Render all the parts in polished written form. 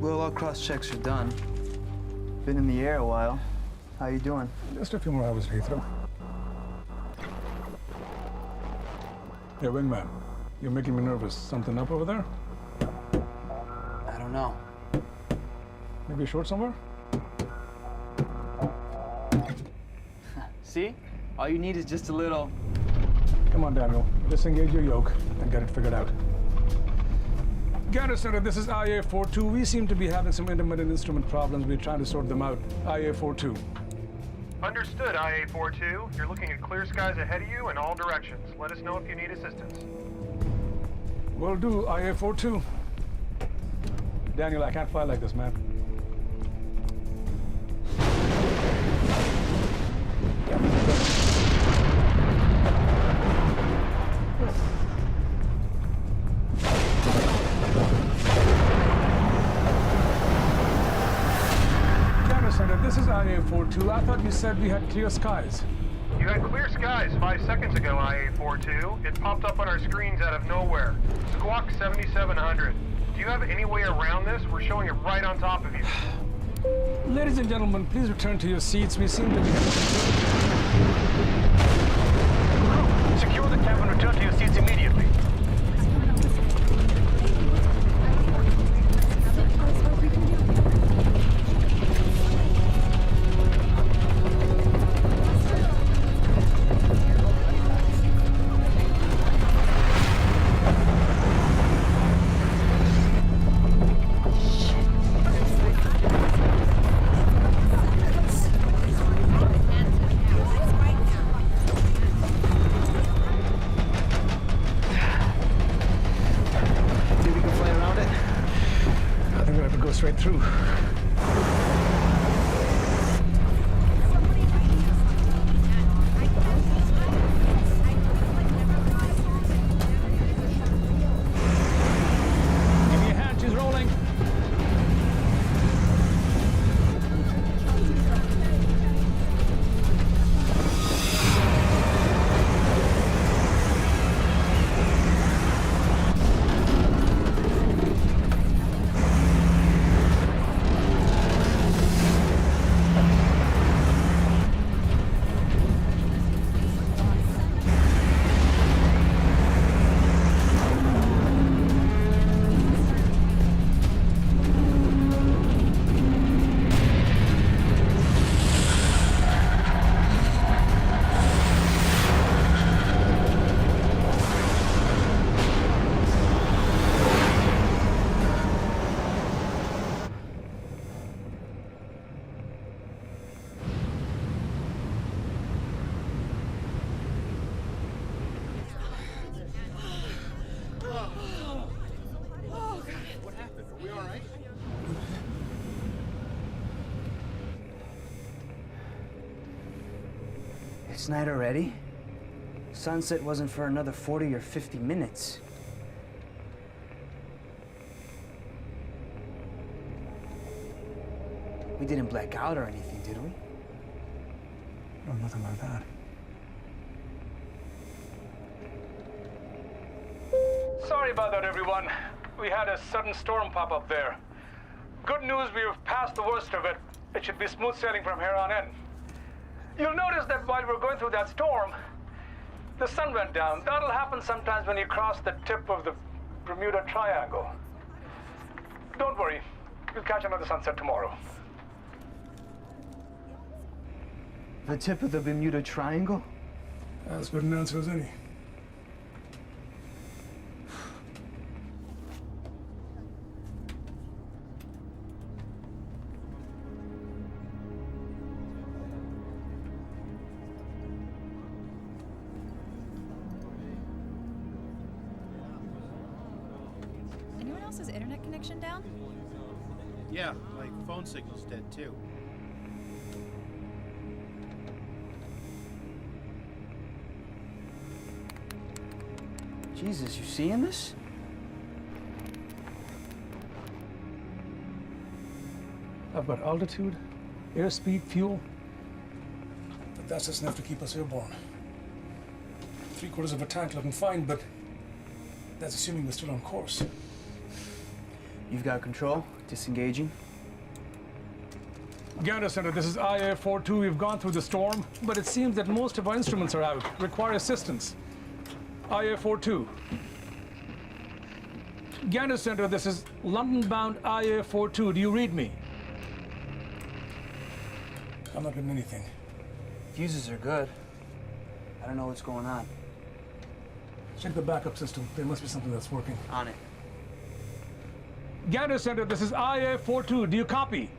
Well, all cross-checks are done. Been in the air a while. How you doing? Just a few more hours, Heathrow. Hey, wingman. You're making me nervous. Something up over there? I don't know. Maybe short somewhere? See? All you need is just a little... Come on, Daniel. Disengage your yoke and get it figured out. Gander Center, this is IA-42. We seem to be having some intermittent instrument problems. We're trying to sort them out. IA-42. Understood, IA-42. You're looking at clear skies ahead of you in all directions. Let us know if you need assistance. Will do, IA-42. Daniel, I can't fly like this, man. This is IA-42. I thought you said we had clear skies. You had clear skies 5 seconds ago, IA-42. It popped up on our screens out of nowhere. Squawk 7700. Do you have any way around this? We're showing it right on top of you. Ladies and gentlemen, please return to your seats. We seem to be... Secure the cab and return to your seats immediately. Straight through. Give me a hand, she's rolling. It's night already. Sunset wasn't for another 40 or 50 minutes. We didn't black out or anything, did we? No, nothing like that. Sorry about that, everyone. We had a sudden storm pop up there. Good news, we have passed the worst of it. It should be smooth sailing from here on in. You'll notice that while we're going through that storm, the sun went down. That'll happen sometimes when you cross the tip of the Bermuda Triangle. Don't worry, we'll catch another sunset tomorrow. The tip of the Bermuda Triangle? As good an answer as any. Anyone else's internet connection down? Yeah, my phone signal's dead too. Jesus, you seeing this? I've got altitude, airspeed, fuel. But that's just enough to keep us airborne. 3/4 of a tank looking fine, but that's assuming we're still on course. You've got control. Disengaging. Gander Center, this is IA-42. We've gone through the storm, but it seems that most of our instruments are out. Require assistance. IA-42. Gander Center, this is London-bound IA-42. Do you read me? I'm not getting anything. Fuses are good. I don't know what's going on. Check the backup system. There must be something that's working. On it. Gander Center, this is IA-42. Do you copy?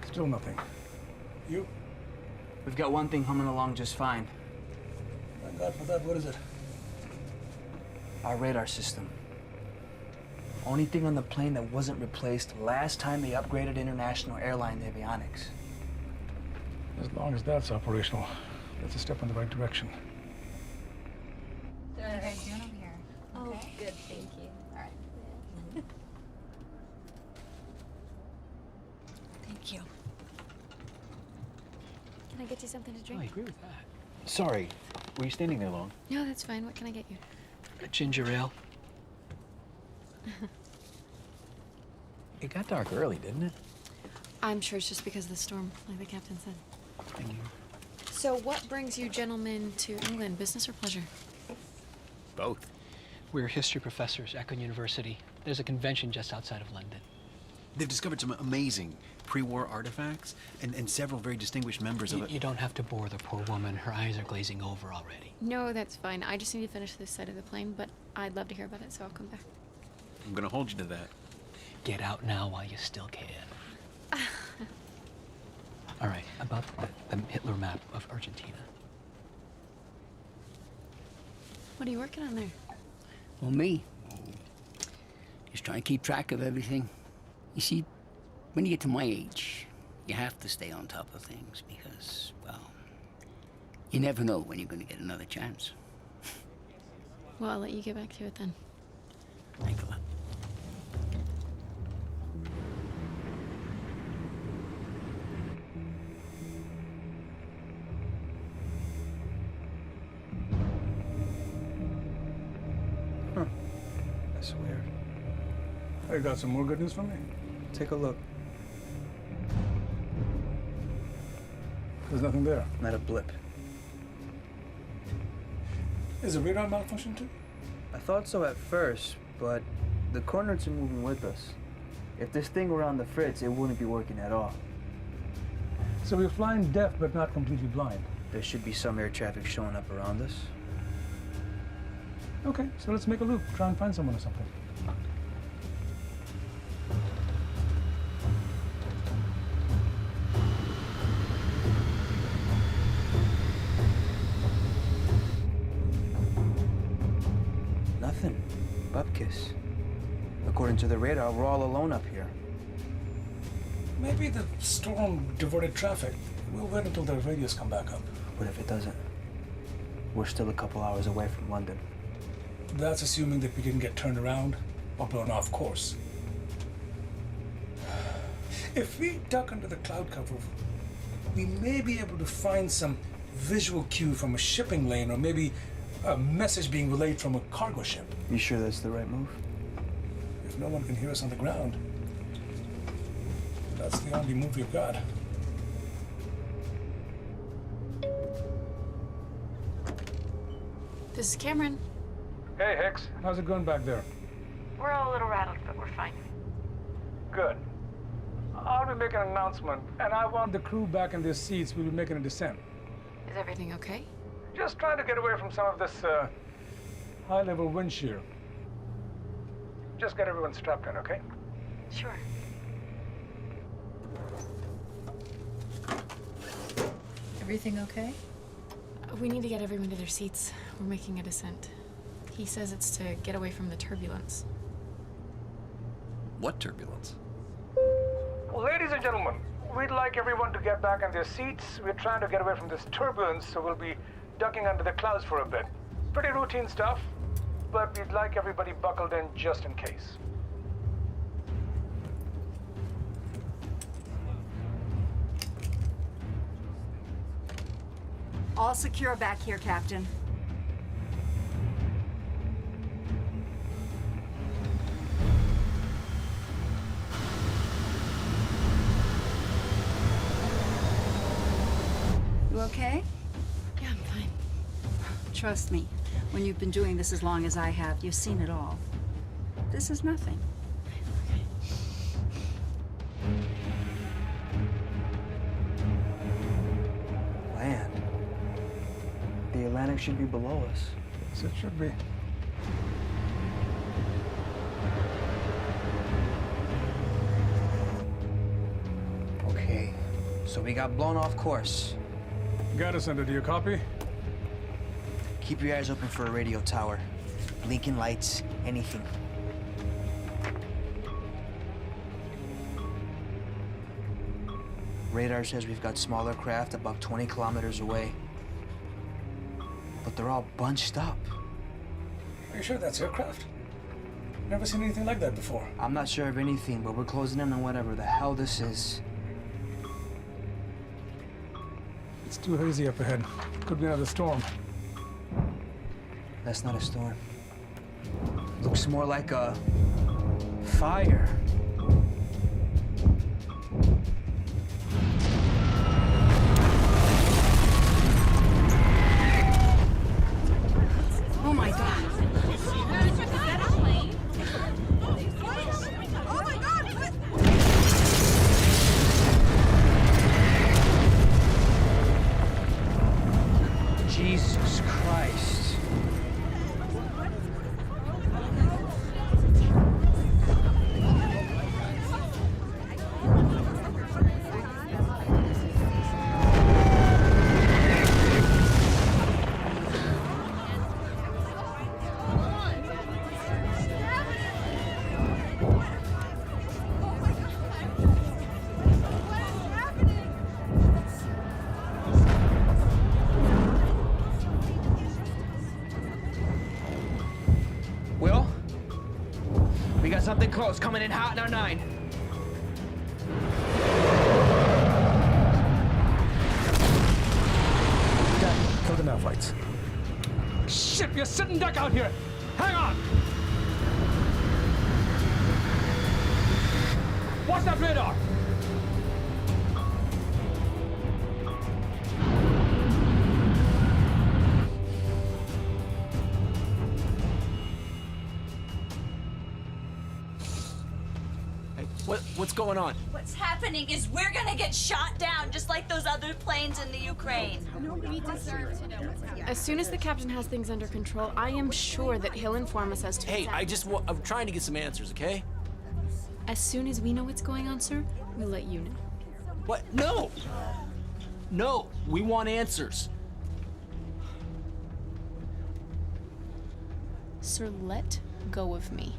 Still nothing. You? We've got one thing humming along just fine. Thank God for that. What is it? Our radar system. Only thing on the plane that wasn't replaced last time they upgraded International Airlines avionics. As long as that's operational, that's a step in the right direction. What are you guys doing over here? Oh, Okay. good, thank you. All right. Thank you. Can I get you something to I drink? agree with that. Sorry, were you standing there long? No, that's fine. What can I get you? A ginger ale. It got dark early, didn't it? I'm sure it's just because of the storm, like the captain said. Thank you. So what brings you gentlemen to England, business or pleasure? Both. We're history professors at Aqueela University. There's a convention just outside of London. They've discovered some amazing pre-war artifacts and several very distinguished members of it. You don't have to bore the poor woman. Her eyes are glazing over already. No, that's fine. I just need to finish this side of the plane, but I'd love to hear about it, so I'll come back. I'm gonna hold you to that. Get out now while you still can. All right, about the Hitler map of Argentina. What are you working on there? Well, me, just trying to keep track of everything. You see, when you get to my age, you have to stay on top of things because, well, you never know when you're going to get another chance. Well, I'll let you get back to it then. Thanks a lot. That's weird. Hey, got some more good news for me? Take a look. There's nothing there. Not a blip. Is the radar malfunction too? I thought so at first, but the coordinates are moving with us. If this thing were on the fritz, it wouldn't be working at all. So we're flying deaf but not completely blind. There should be some air traffic showing up around us. Okay, so let's make a loop. Try and find someone or something. Nothing. Bupkis. According to the radar, we're all alone up here. Maybe the storm diverted traffic. We'll wait until the radios come back up. What if it doesn't? We're still a couple hours away from London. That's assuming that we didn't get turned around or blown off course. If we duck under the cloud cover, we may be able to find some visual cue from a shipping lane or maybe a message being relayed from a cargo ship. You sure that's the right move? If no one can hear us on the ground, that's the only move we've got. This is Cameron. Hey, Hicks. How's it going back there? We're all a little rattled, but we're fine. Good. I'll be making an announcement, and I want The crew back in their seats. We'll be making a descent. Is everything okay? just trying to get away from some of this, High-level wind shear. just get everyone strapped in, okay? Sure. Everything okay? We need to get everyone to their seats. We're making a descent. He says it's to get away from the turbulence. What turbulence? Ladies and gentlemen, we'd like everyone to get back in their seats. We're trying to get away from this turbulence, so we'll be ducking under the clouds for a bit. Pretty routine stuff, but we'd like everybody buckled in just in case. All secure back here, Captain. okay? Yeah, I'm fine. Trust me, when you've been doing this as long as I have, you've seen it all. This is nothing. Land. The Atlantic should be below us. Yes, it should be. Okay, so we got blown off course. Got us under. Do you copy? Keep your eyes open for a radio tower. Blinking lights, anything. Radar says we've got smaller craft about 20 kilometers away. But they're all bunched up. Are you sure that's aircraft? Never seen anything like that before. I'm not sure of anything, but we're closing in on whatever the hell this is. It's too hazy up ahead. Could be another storm. That's not a storm. Looks more like a fire. Oh my God. Jesus Christ. Will? We got something close coming in hot in our 9. Dad, kill the nav lights. Shit, you're sitting duck out here. Hang on. Watch that radar. What's going on? What's happening is we're gonna get shot down just like those other planes in the Ukraine. We deserve to know what's happening. As soon as the captain has things under control, I am sure that he'll inform us as to Hey, exactly. I'm trying to get some answers, okay? As soon as we know what's going on, sir, we'll let you know. What? No! No, we want answers. Sir, let go of me.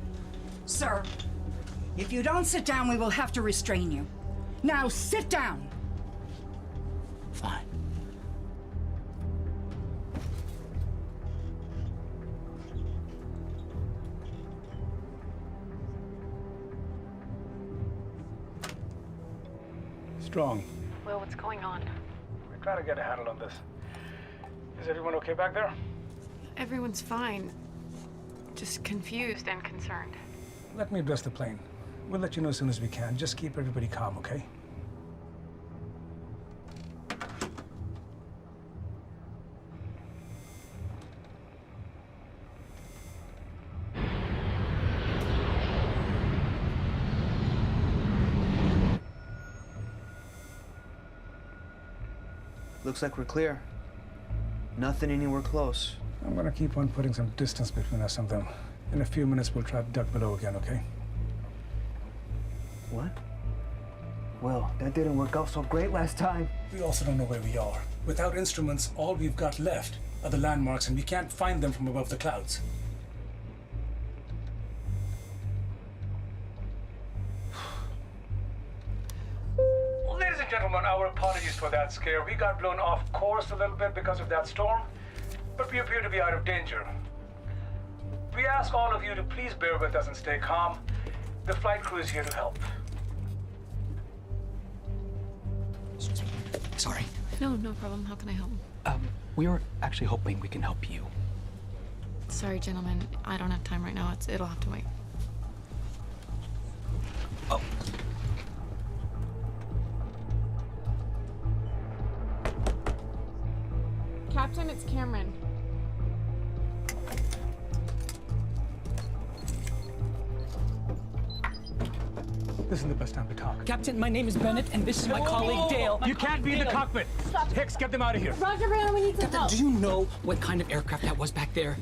Sir, if you don't sit down, we will have to restrain you. Now sit down. Fine. Strong. Will, what's going on? We're trying to get a handle on this. Is everyone okay back there? Everyone's fine. Just confused and concerned. Let me address the plane. We'll let you know as soon as we can. Just keep everybody calm, okay? Looks like we're clear. Nothing anywhere close. I'm gonna keep on putting some distance between us and them. In a few minutes, we'll try to duck below again, okay? What? Well, that didn't work out so great last time. We also don't know where we are. Without instruments, all we've got left are the landmarks, and we can't find them from above the clouds. Ladies and gentlemen, our apologies for that scare. We got blown off course a little bit because of that storm, but we appear to be out of danger. We ask all of you to please bear with us and stay calm. The flight crew is here to help. Sorry. No, no problem. How can I help? We were actually hoping we can help you. Sorry, gentlemen. I don't have time right now. It'll have to wait. Oh. it's Cameron. This isn't the best time to talk. Captain, my name is Bennett, and this is my colleague Dale. You can't be in the cockpit. Stop. Hicks, get them out of here. Roger, Brown, we need some Captain, help. do you know what kind of aircraft that was back there?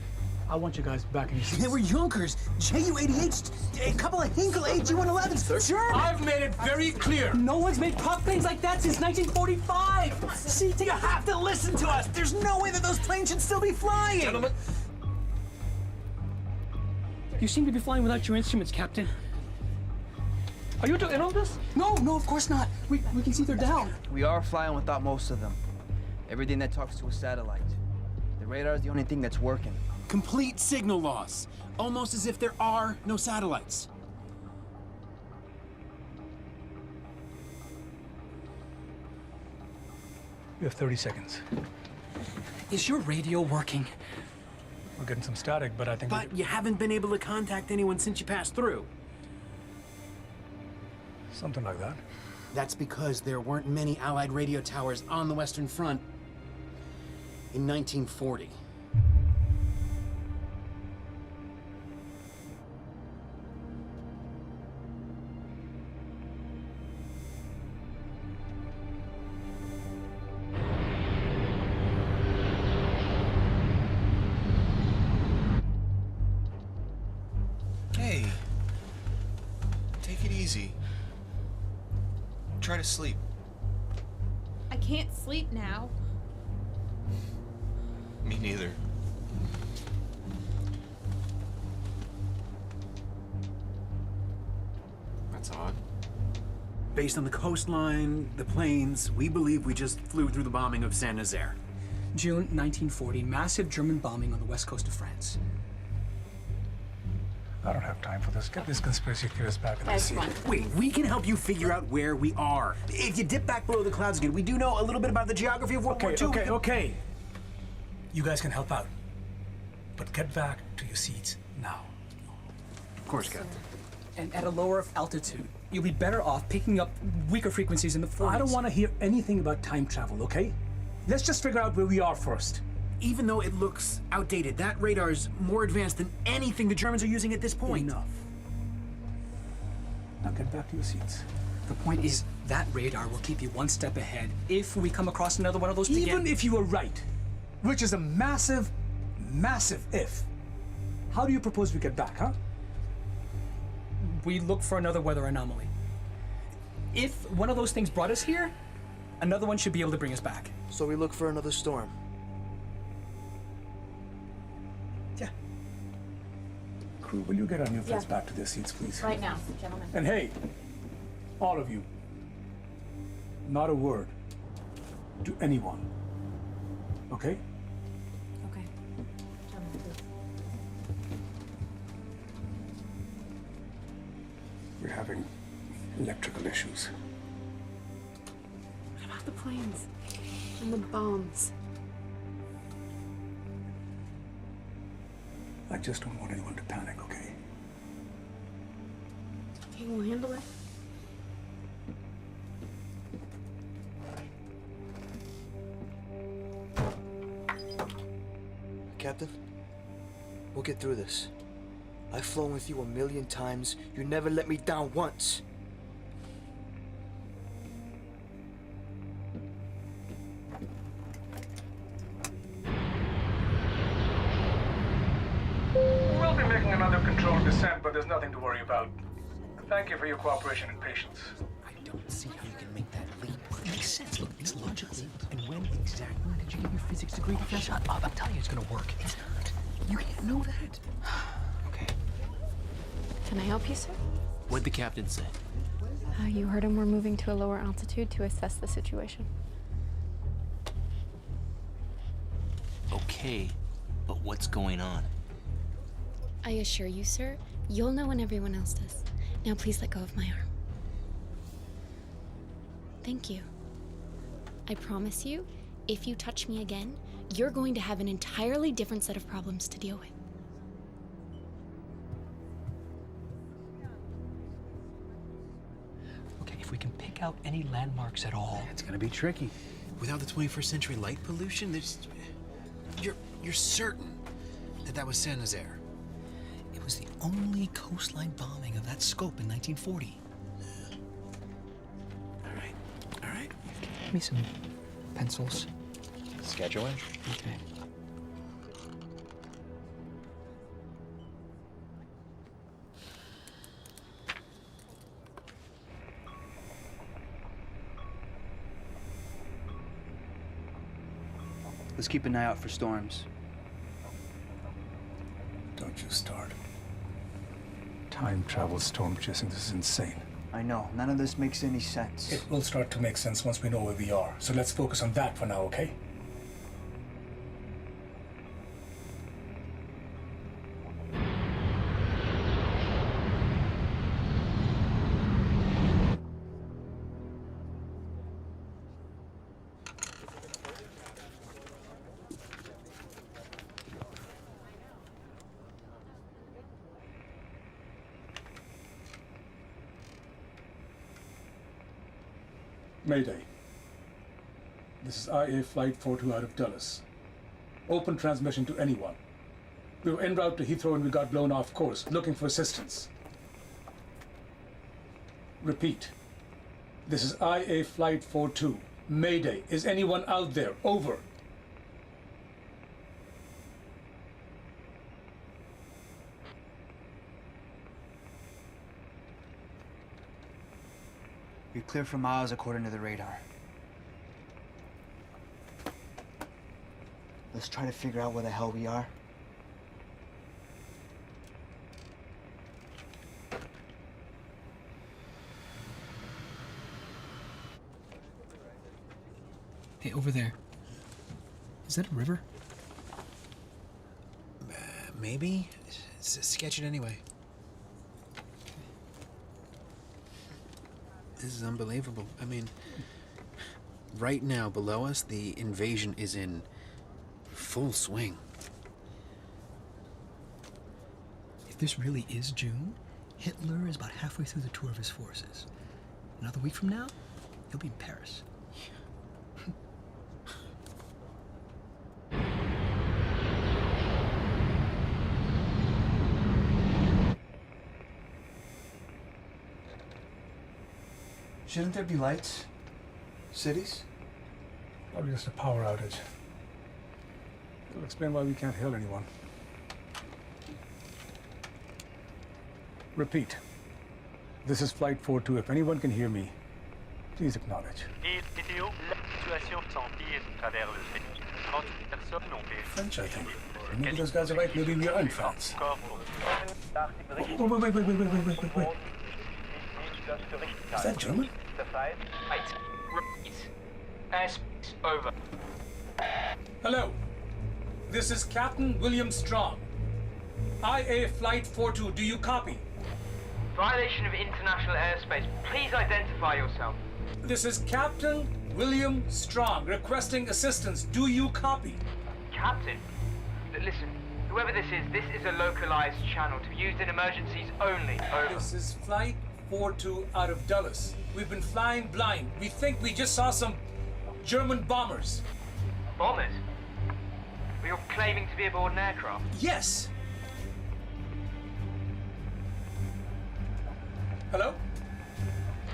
I want you guys back in your seats. They were Junkers, Ju-88s, a couple of Hinkle AG-111s. Sure. I've made it very clear. No one's made prop planes like that since 1945. See, You have to listen to us. There's no way that those planes should still be flying. Gentlemen. You seem to be flying without your instruments, Captain. Are you in on this? No, of course not. We can see they're down. We are flying without most of them. Everything that talks to a satellite. The radar is the only thing that's working. Complete signal loss. Almost as if there are no satellites. You have 30 seconds. Is your radio working? We're getting some static, but I think... But you haven't been able to contact anyone since you passed through. Something like that. That's because there weren't many Allied radio towers on the Western Front in 1940. Hey, take it easy. Try to sleep. I can't sleep now. Me neither. That's odd. Based on the coastline, the plains, we believe we just flew through the bombing of Saint-Nazaire. June 1940, massive German bombing on the west coast of France. I don't have time for this. Get these conspiracy theorists back in the seat. Wait, we can help you figure out where we are. If you dip back below the clouds again, we do know a little bit about the geography of World War II. Okay. You guys can help out. But get back to your seats now. Of course, Captain. And at a lower altitude, you'll be better off picking up weaker frequencies in the 40s. I don't want to hear anything about time travel, okay? Let's just figure out where we are first. Even though it looks outdated, that radar's more advanced than anything the Germans are using at this point. Enough. Now get back to your seats. The point is, that radar will keep you one step ahead if we come across another one of those Even if you were right, which is a massive, massive if, how do you propose we get back, huh? We look for another weather anomaly. If one of those things brought us here, another one should be able to bring us back. So we look for another storm. Yeah. Crew, will you get our new friends back to their seats, please? Right now, gentlemen. And hey, all of you, not a word to anyone, okay? Okay. Gentlemen, please. We're having electrical issues. What about the planes? And the bombs? I just don't want anyone to panic, okay? Okay, we'll handle it. Captain, we'll get through this. I've flown with you 1,000,000 times. You never let me down once. We'll be making another controlled descent, but there's nothing to worry about. Thank you for your cooperation and patience. I don't see how you can make that leap. It makes sense. Look, it's logically. And when exactly did you get your physics degree? Shut up. I'm telling you it's gonna work. It's not. You can't know that. Okay. Can I help you, sir? What'd the captain say? You heard him. We're moving to a lower altitude to assess the situation. Okay, but what's going on? I assure you, sir, you'll know when everyone else does. Now please let go of my arm. Thank you. I promise you, if you touch me again, you're going to have an entirely different set of problems to deal with. Okay, if we can pick out any landmarks at all. It's gonna be tricky. Without the 21st century light pollution, there's... You're certain that that was Saint Nazaire? It was the only coastline bombing of that scope in 1940. All right. Give me some pencils. Scheduling? Okay. Let's keep an eye out for storms. Don't you start. Time travel storm chasing, this is insane. I know, none of this makes any sense. It will start to make sense once we know where we are. So let's focus on that for now, okay? Mayday. This is IA Flight 42 out of Dulles. Open transmission to anyone. We were en route to Heathrow and we got blown off course, looking for assistance. Repeat. This is IA Flight 42. Mayday. Is anyone out there? Over. You're clear for miles according to the radar. Let's try to figure out where the hell we are. Hey, over there. Is that a river? Maybe. Sketch it anyway. This is unbelievable. I mean, right now below us, the invasion is in full swing. If this really is June, Hitler is about halfway through the tour of his forces. Another week from now, he'll be in Paris. Shouldn't there be lights? Cities? Probably just a power outage. It'll explain why we can't hail anyone. Repeat. This is Flight 42. If anyone can hear me, please acknowledge. French, I think. Maybe those guys are right. Maybe we are in France. Wait. Is that German? Over. Hello. This is Captain William Strong. IA Flight 42. Do you copy? Violation of international airspace. Please identify yourself. This is Captain William Strong requesting assistance. Do you copy? Captain? Listen, whoever this is a localized channel to be used in emergencies only. Over. This is Flight 42 out of Dulles. We've been flying blind. We think we just saw some German bombers. Bombers? Well, you're claiming to be aboard an aircraft? Yes. Hello?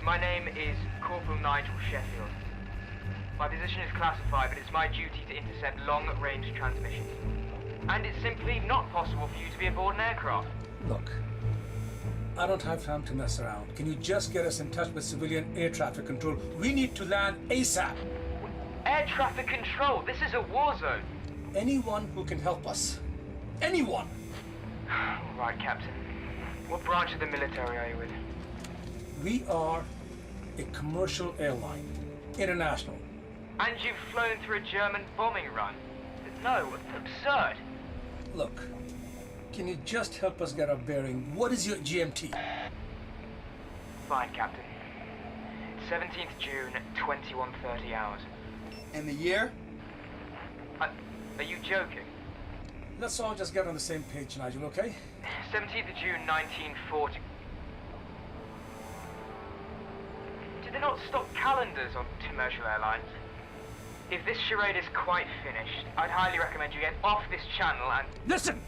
My name is Corporal Nigel Sheffield. My position is classified, but it's my duty to intercept long-range transmissions. And it's simply not possible for you to be aboard an aircraft. Look, I don't have time to mess around. Can you just get us in touch with civilian air traffic control? We need to land ASAP. Air traffic control? This is a war zone. Anyone who can help us. Anyone! All right, Captain. What branch of the military are you with? We are a commercial airline. International. And you've flown through a German bombing run? No, absurd. Look, can you just help us get our bearing? What is your GMT? Fine, Captain. 17th June, 21:30 hours. And the year? Are you joking? Let's all just get on the same page, Nigel, okay? 17th of June, 1940. Did they not stock calendars on commercial airlines? If this charade is quite finished, I'd highly recommend you get off this channel and... Listen!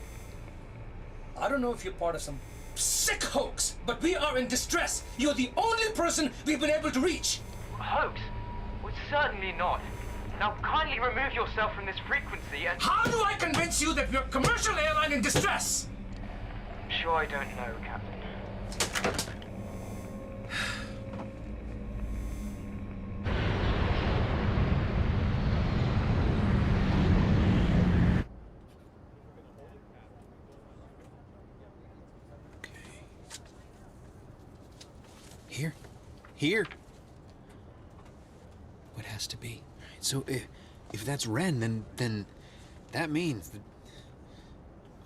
I don't know if you're part of some sick hoax, but we are in distress. You're the only person we've been able to reach. Hoax? Well, certainly not. Now kindly remove yourself from this frequency and... How do I convince you that we're a commercial airline in distress? I'm sure I don't know, Captain. Here. What has to be? So if that's Ren, then that means that...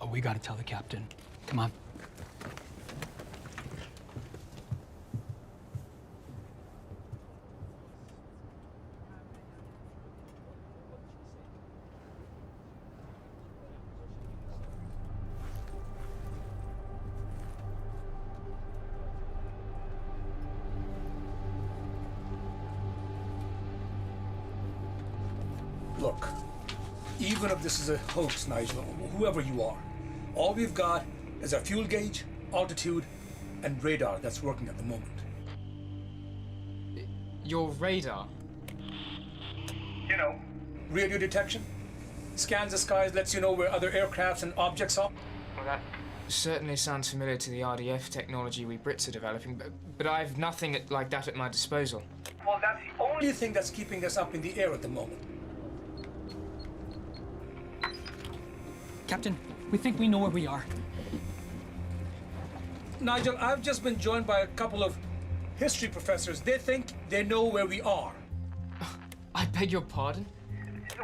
Oh, we gotta tell the captain. Come on. Look, even if this is a hoax, Nigel, whoever you are, all we've got is a fuel gauge, altitude, and radar that's working at the moment. Your radar? You know, radio detection. Scans the skies, lets you know where other aircrafts and objects are. Well, that certainly sounds familiar to the RDF technology we Brits are developing, but I've nothing like that at my disposal. Well, that's the only thing that's keeping us up in the air at the moment. Captain, we think we know where we are. Nigel, I've just been joined by a couple of history professors. They think they know where we are. I beg your pardon?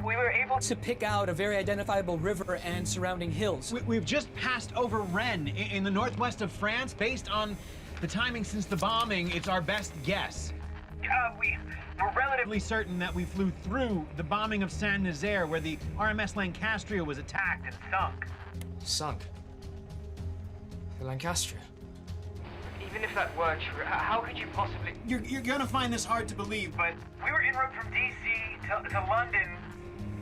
We were able to pick out a very identifiable river and surrounding hills. We've just passed over Rennes in the northwest of France. Based on the timing since the bombing, it's our best guess. We're relatively certain that we flew through the bombing of Saint-Nazaire, where the RMS Lancastria was attacked and sunk. Sunk? The Lancastria? Even if that were true, how could you possibly... You're gonna find this hard to believe, but We were en route from DC to London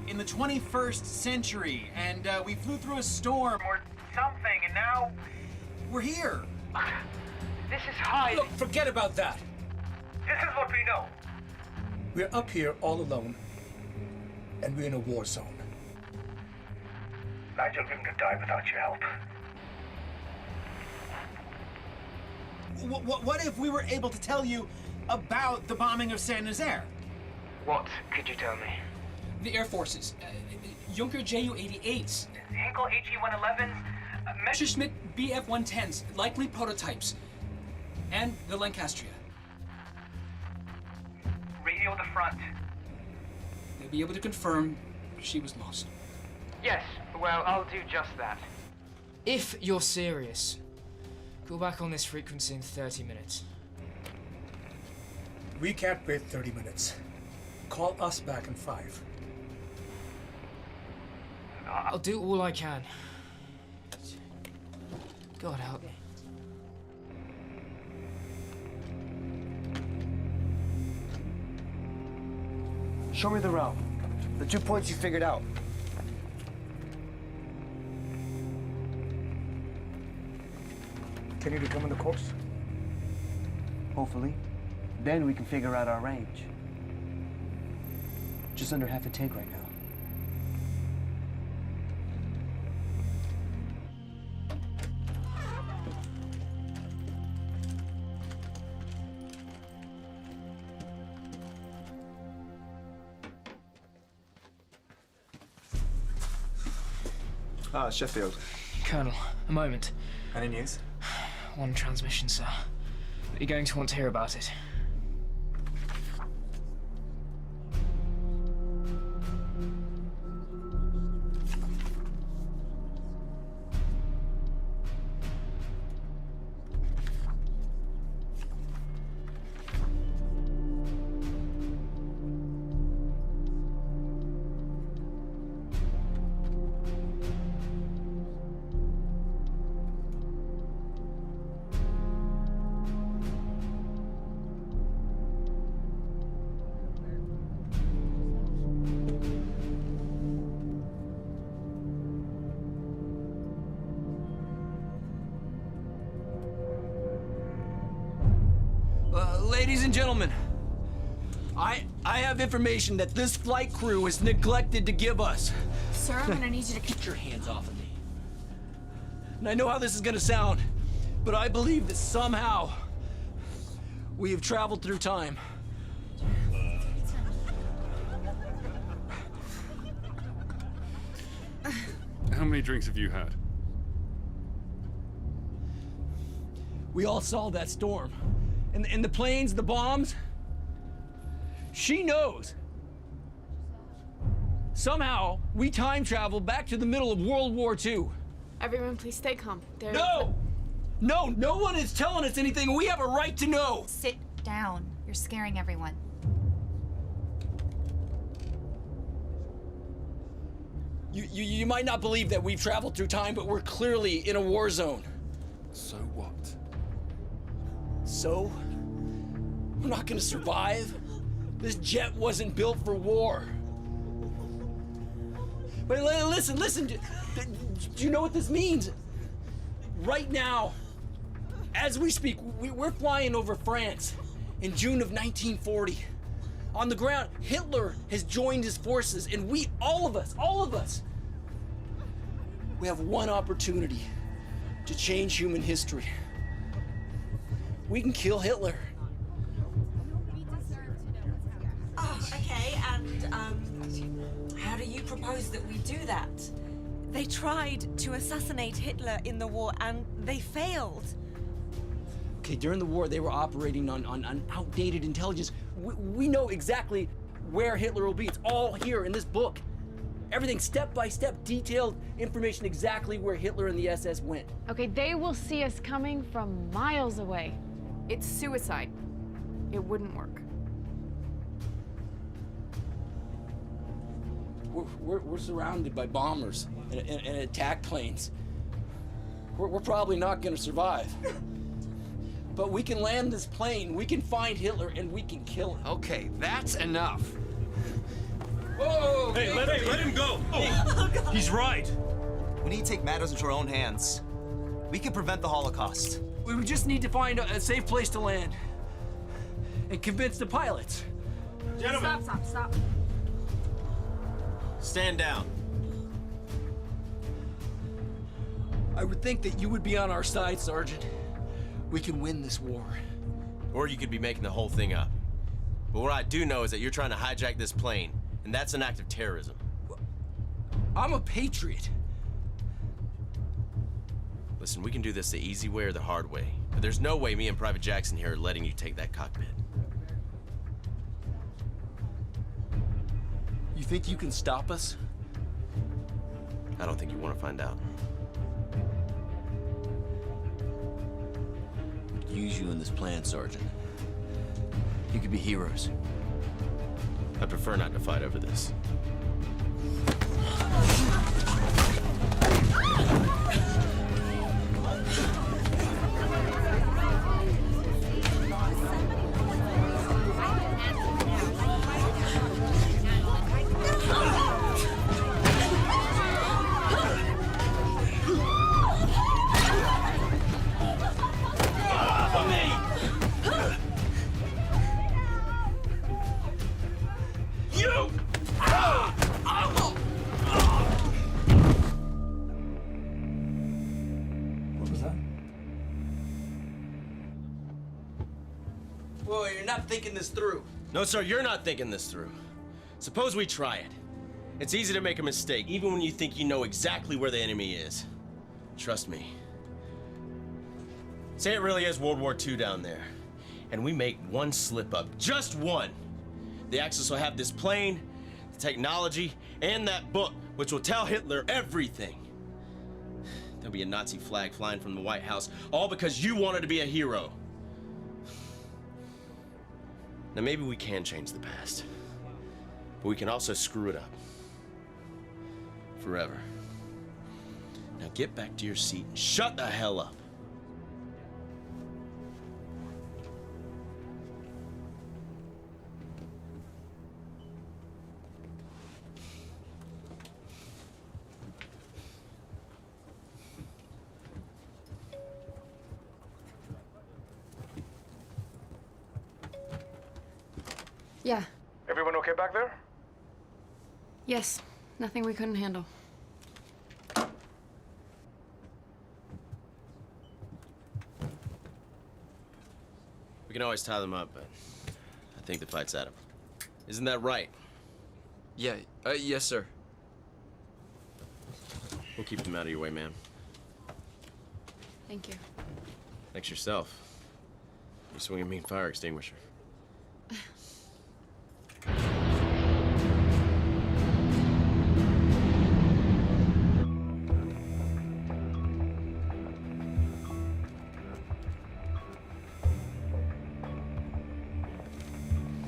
in the 21st century, and we flew through a storm or something, and now we're here. This is high. Look, forget about that. this is what we know. We're up here all alone, and we're in a war zone. Nigel wouldn't have died without your help. What if we were able to tell you about the bombing of Saint-Nazaire? What could you tell me? The Air Forces. Junker Ju-88s. Hinkle HE-111s. Messerschmitt BF-110s, likely prototypes. And the Lancastria. Radio the front. They'll be able to confirm she was lost. Yes, well, I'll do just that. If you're serious, go back on this frequency in 30 minutes. We can't wait 30 minutes. Call us back in 5. I'll do all I can. God help me. Show me the route. The 2 points you figured out. Can you determine the course? Hopefully. Then we can figure out our range. Just under half a take right now. Ah, Sheffield. Colonel, a moment. Any news? One transmission, sir. You're going to want to hear about it. Ladies and gentlemen, I have information that this flight crew has neglected to give us. Sir, I'm gonna need you to keep your hands off of me. And I know how this is gonna sound, but I believe that somehow we have traveled through time. How many drinks have you had? We all saw that storm. And the planes, the bombs. She knows. Somehow, we time traveled back to the middle of World War II. Everyone, please stay calm. No! No one is telling us anything. We have a right to know. Sit down. You're scaring everyone. You might not believe that we've traveled through time, but we're clearly in a war zone. So what? So? We're not gonna survive? This jet wasn't built for war. But listen, do you know what this means? Right now, as we speak, we're flying over France in June of 1940. On the ground, Hitler has joined his forces, and we, all of us, we have one opportunity to change human history. We can kill Hitler. Oh, okay, and how do you propose that we do that? They tried to assassinate Hitler in the war and they failed. Okay, during the war, they were operating on outdated intelligence. We know exactly where Hitler will be. It's all here in this book. Everything step by step, detailed information exactly where Hitler and the SS went. Okay, they will see us coming from miles away. It's suicide. It wouldn't work. We're surrounded by bombers and attack planes. We're probably not gonna survive. But we can land this plane, we can find Hitler, and we can kill him. Okay, that's enough. Whoa! Hey, let him go! Oh, God. He's right. We need to take matters into our own hands. We can prevent the Holocaust. We just need to find a safe place to land. And convince the pilots. Gentlemen. Stop. Stand down. I would think that you would be on our side, Sergeant. We can win this war. Or you could be making the whole thing up. But what I do know is that you're trying to hijack this plane, and that's an act of terrorism. I'm a patriot. Listen, we can do this the easy way or the hard way. But there's no way me and Private Jackson here are letting you take that cockpit. You think you can stop us? I don't think you want to find out. Use you in this plan, Sergeant. You could be heroes. I prefer not to fight over this. Whoa, you're not thinking this through. No, sir, you're not thinking this through. Suppose we try it. It's easy to make a mistake, even when you think you know exactly where the enemy is. Trust me. Say it really is World War II down there, and we make one slip up, just one. The Axis will have this plane, the technology, and that book, which will tell Hitler everything. There'll be a Nazi flag flying from the White House, all because you wanted to be a hero. Now, maybe we can change the past, but we can also screw it up. Forever. Now get back to your seat and shut the hell up. Yeah. Everyone okay back there? Yes. Nothing we couldn't handle. We can always tie them up, but I think the fight's at them. Isn't that right? Yeah, yes, sir. We'll keep them out of your way, man. Thank you. Thanks yourself. You swing a mean fire extinguisher.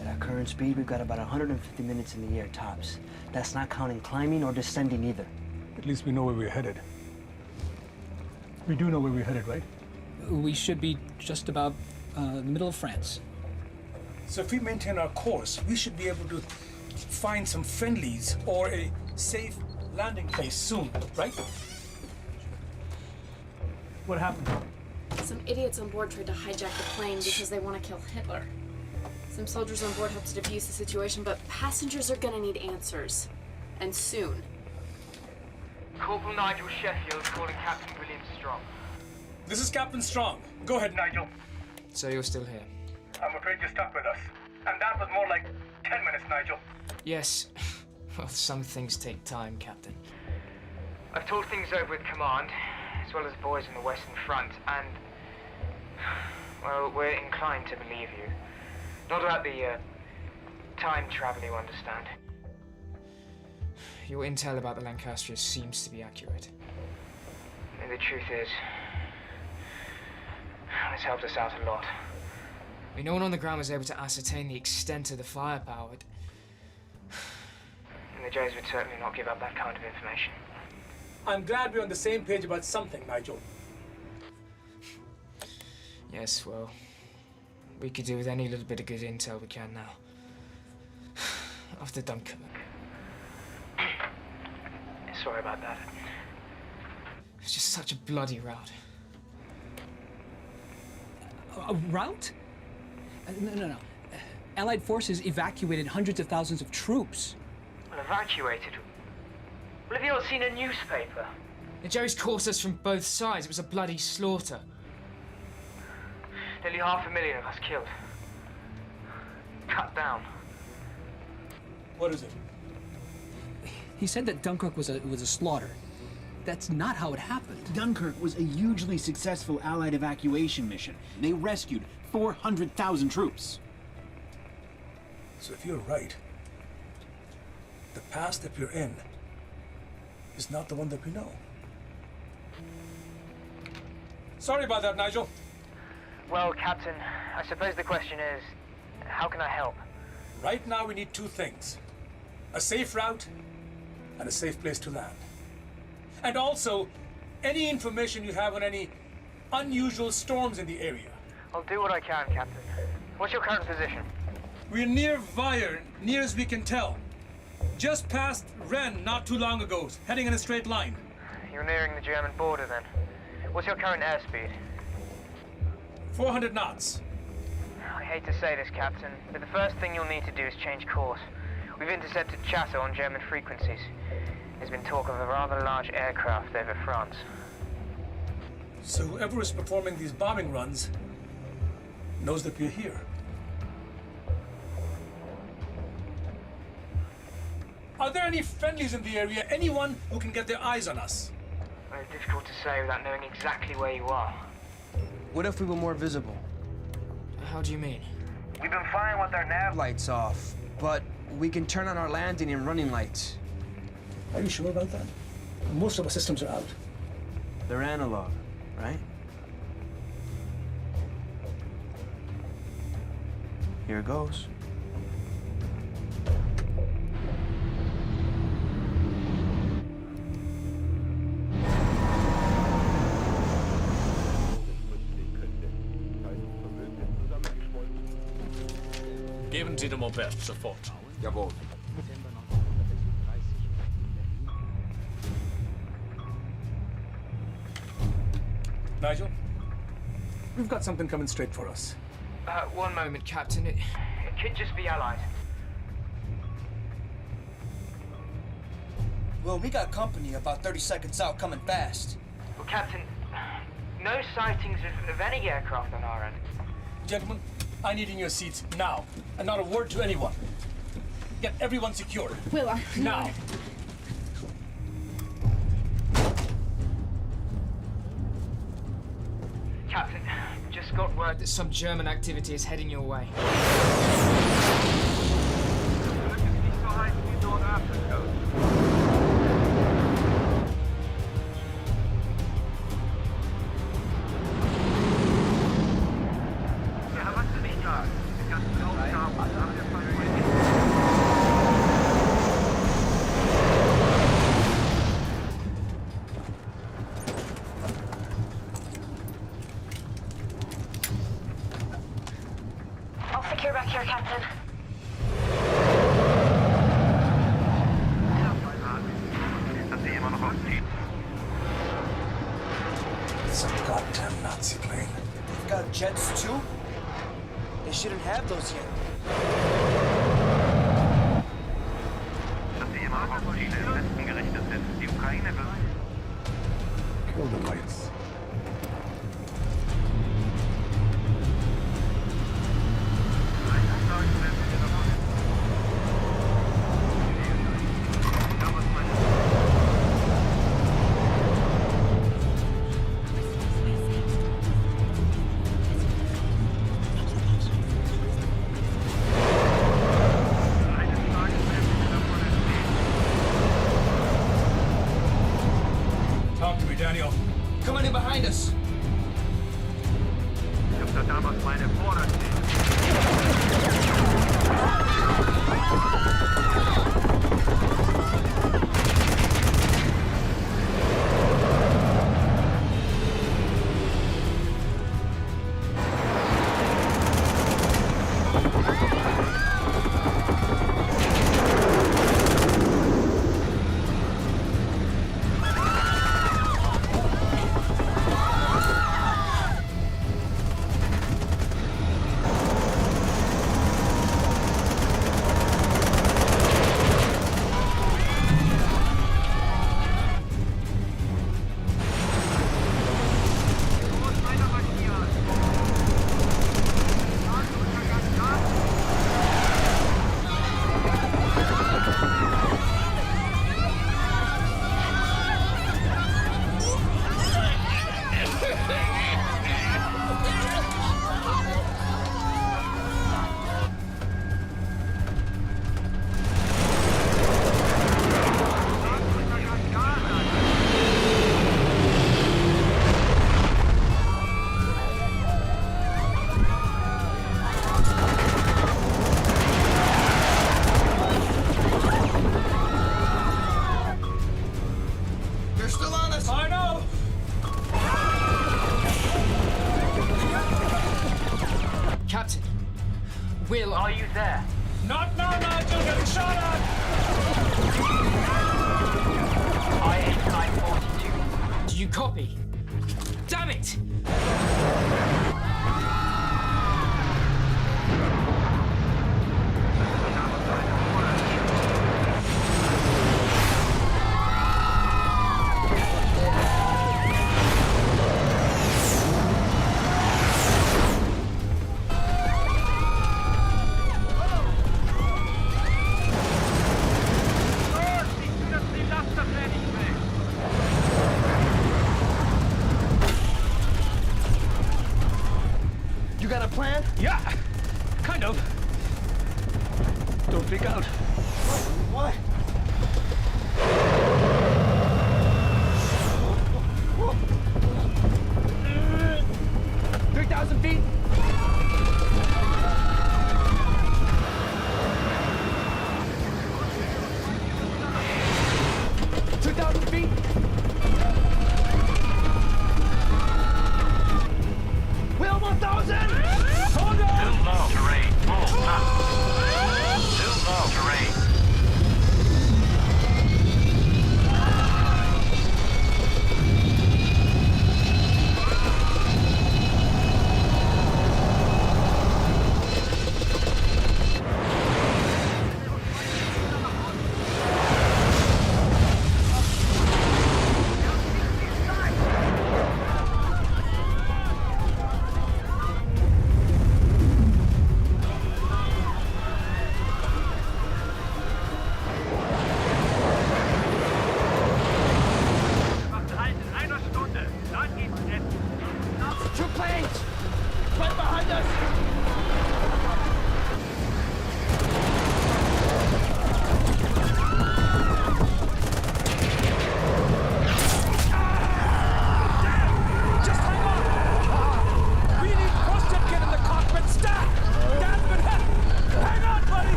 At our current speed, we've got about 150 minutes in the air tops. That's not counting climbing or descending either. At least we know where we're headed. We do know where we're headed, right? We should be just about the middle of France. So if we maintain our course, we should be able to find some friendlies or a safe landing place soon, right? What happened? Some idiots on board tried to hijack the plane because they want to kill Hitler. Some soldiers on board helped to defuse the situation, but passengers are gonna need answers. And soon. Corporal Nigel Sheffield calling Captain William Strong. This is Captain Strong. Go ahead, Nigel. So you're still here? I'm afraid you're stuck with us. And that was more like 10 minutes, Nigel. Yes. Well, some things take time, Captain. I've talked things over with command, as well as boys on the Western Front, and... well, we're inclined to believe you. Not about the, time travel, you understand. Your intel about the Lancastrians seems to be accurate. And the truth is, it's helped us out a lot. I mean, no one on the ground was able to ascertain the extent of the firepower. And the Jays would certainly not give up that kind of information. I'm glad we're on the same page about something, Nigel. Yes, well, we could do with any little bit of good intel we can now. After Dunkirk. Sorry about that. It's just such a bloody rout. A rout? No. Allied forces evacuated hundreds of thousands of troops. Well, evacuated? Well, have you not seen a newspaper? The Joes caught us from both sides. It was a bloody slaughter. Nearly 500,000 of us killed. Cut down. What is it? He said that Dunkirk was a slaughter. That's not how it happened. Dunkirk was a hugely successful Allied evacuation mission. They rescued 400,000 troops. So if you're right, the past that we're in is not the one that we know. Sorry about that, Nigel. Well, Captain, I suppose the question is, how can I help? Right now we need two things. A safe route and a safe place to land. And also, any information you have on any unusual storms in the area. I'll do what I can, Captain. What's your current position? We're near Weiher, near as we can tell. Just past Rennes not too long ago, heading in a straight line. You're nearing the German border, then. What's your current airspeed? 400 knots. I hate to say this, Captain, but the first thing you'll need to do is change course. We've intercepted chatter on German frequencies. There's been talk of a rather large aircraft over France. So whoever is performing these bombing runs knows that we're here. Are there any friendlies in the area? Anyone who can get their eyes on us? Very difficult to say without knowing exactly where you are. What if we were more visible? How do you mean? We've been flying with our nav Lights off, but we can turn on our landing and running lights. Are you sure about that? Most of our systems are out. They're analog, right? Here goes. Geben Sie dem Aubert sofort. Jawohl. Nigel, we've got something coming straight for us. One moment, Captain. It could just be allies. Well, we got company about 30 seconds out, coming fast. Well, Captain, no sightings of any aircraft on our end. Gentlemen, I need in your seats now, and not a word to anyone. Get everyone secured. Will, now. Captain, just got word that some German activity is heading your way. I'll secure back here, Captain. It's a goddamn Nazi plane. They've got jets too? They shouldn't have those yet. Kill the lights. Talk to me, Daniel. Coming in behind us. Captain, Will, are you there? Not now, Nigel, getting shot at! IH-942. Do you copy? Damn it! You got a plan? Yeah, kind of. Don't freak out. What? 3,000 feet. Will 1,000! Hold on! Too low. Terrain. Full top. Too low. Terrain.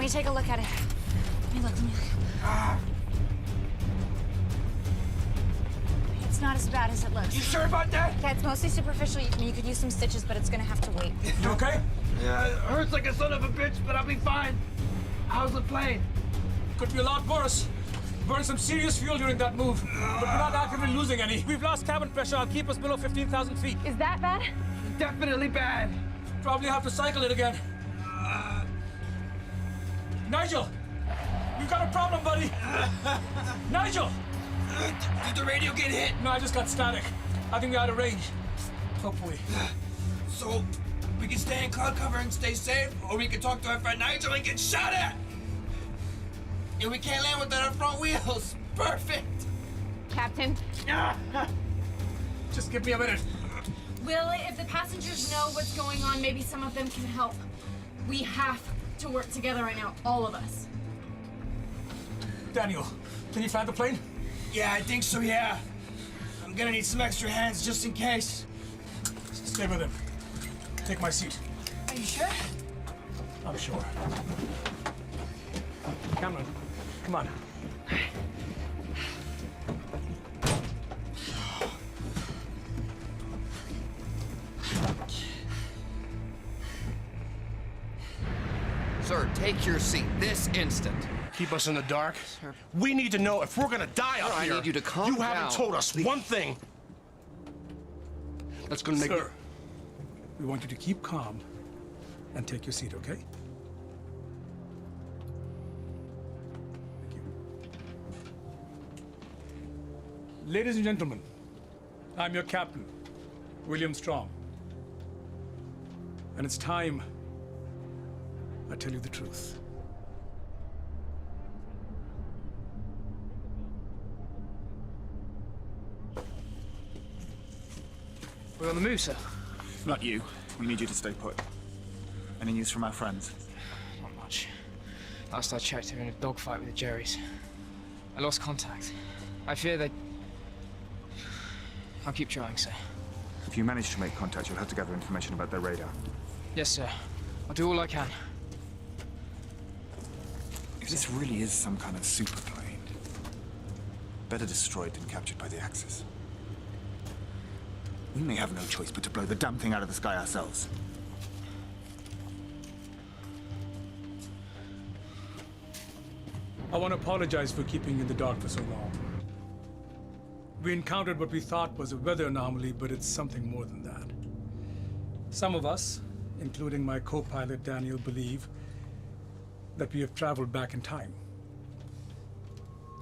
Take a look at it. Let me look. It's not as bad as it looks. You sure about that? Yeah, it's mostly superficial. You could use some stitches, but it's gonna have to wait. You okay? Yeah, it hurts like a son of a bitch, but I'll be fine. How's the plane? Could be a lot worse. Burned some serious fuel during that move, but we're not actively losing any. We've lost cabin pressure. I'll keep us below 15,000 feet. Is that bad? Definitely bad. Probably have to cycle it again. Nigel! We've got a problem, buddy! Nigel! Did the radio get hit? No, I just got static. I think we're out of range. Hopefully. So, we can stay in cloud cover and stay safe, or we can talk to our friend Nigel and get shot at! And we can't land without our front wheels. Perfect! Captain? Just give me a minute. Will, if the passengers know what's going on, maybe some of them can help. We have to work together right now, all of us. Daniel, can you find the plane? Yeah, I think so, yeah. I'm gonna need some extra hands just in case. Stay with him. Take my seat. Are you sure? I'm sure. Cameron, come on. Sir, take your seat this instant. Keep us in the dark. Sir. We need to know if we're gonna die up here. I need you to calm down. You haven't told us one thing. That's gonna make Sir, we want you to keep calm and take your seat, okay? Thank you. Ladies and gentlemen, I'm your captain, William Strong. And it's time I tell you the truth. We're on the move, sir. Not you. We need you to stay put. Any news from our friends? Not much. Last I checked, they were in a dogfight with the Jerrys. I lost contact. I fear they... I'll keep trying, sir. If you manage to make contact, you'll have to gather information about their radar. Yes, sir. I'll do all I can. If this really is some kind of super plane, better destroyed than captured by the Axis. We may have no choice but to blow the damn thing out of the sky ourselves. I want to apologize for keeping you in the dark for so long. We encountered what we thought was a weather anomaly, but it's something more than that. Some of us, including my co-pilot Daniel, believe that we have traveled back in time.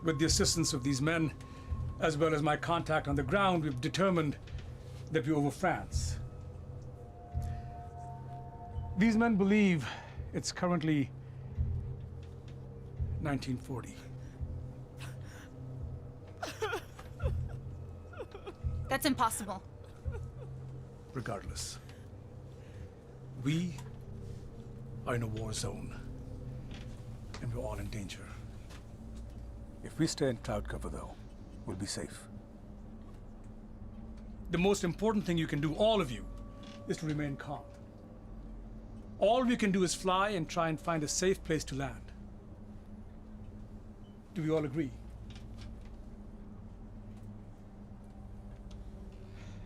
With the assistance of these men, as well as my contact on the ground, we've determined that we're over France. These men believe it's currently 1940. That's impossible. Regardless, we are in a war zone, and we're all in danger. If we stay in cloud cover, though, we'll be safe. The most important thing you can do, all of you, is to remain calm. All we can do is fly and try and find a safe place to land. Do we all agree?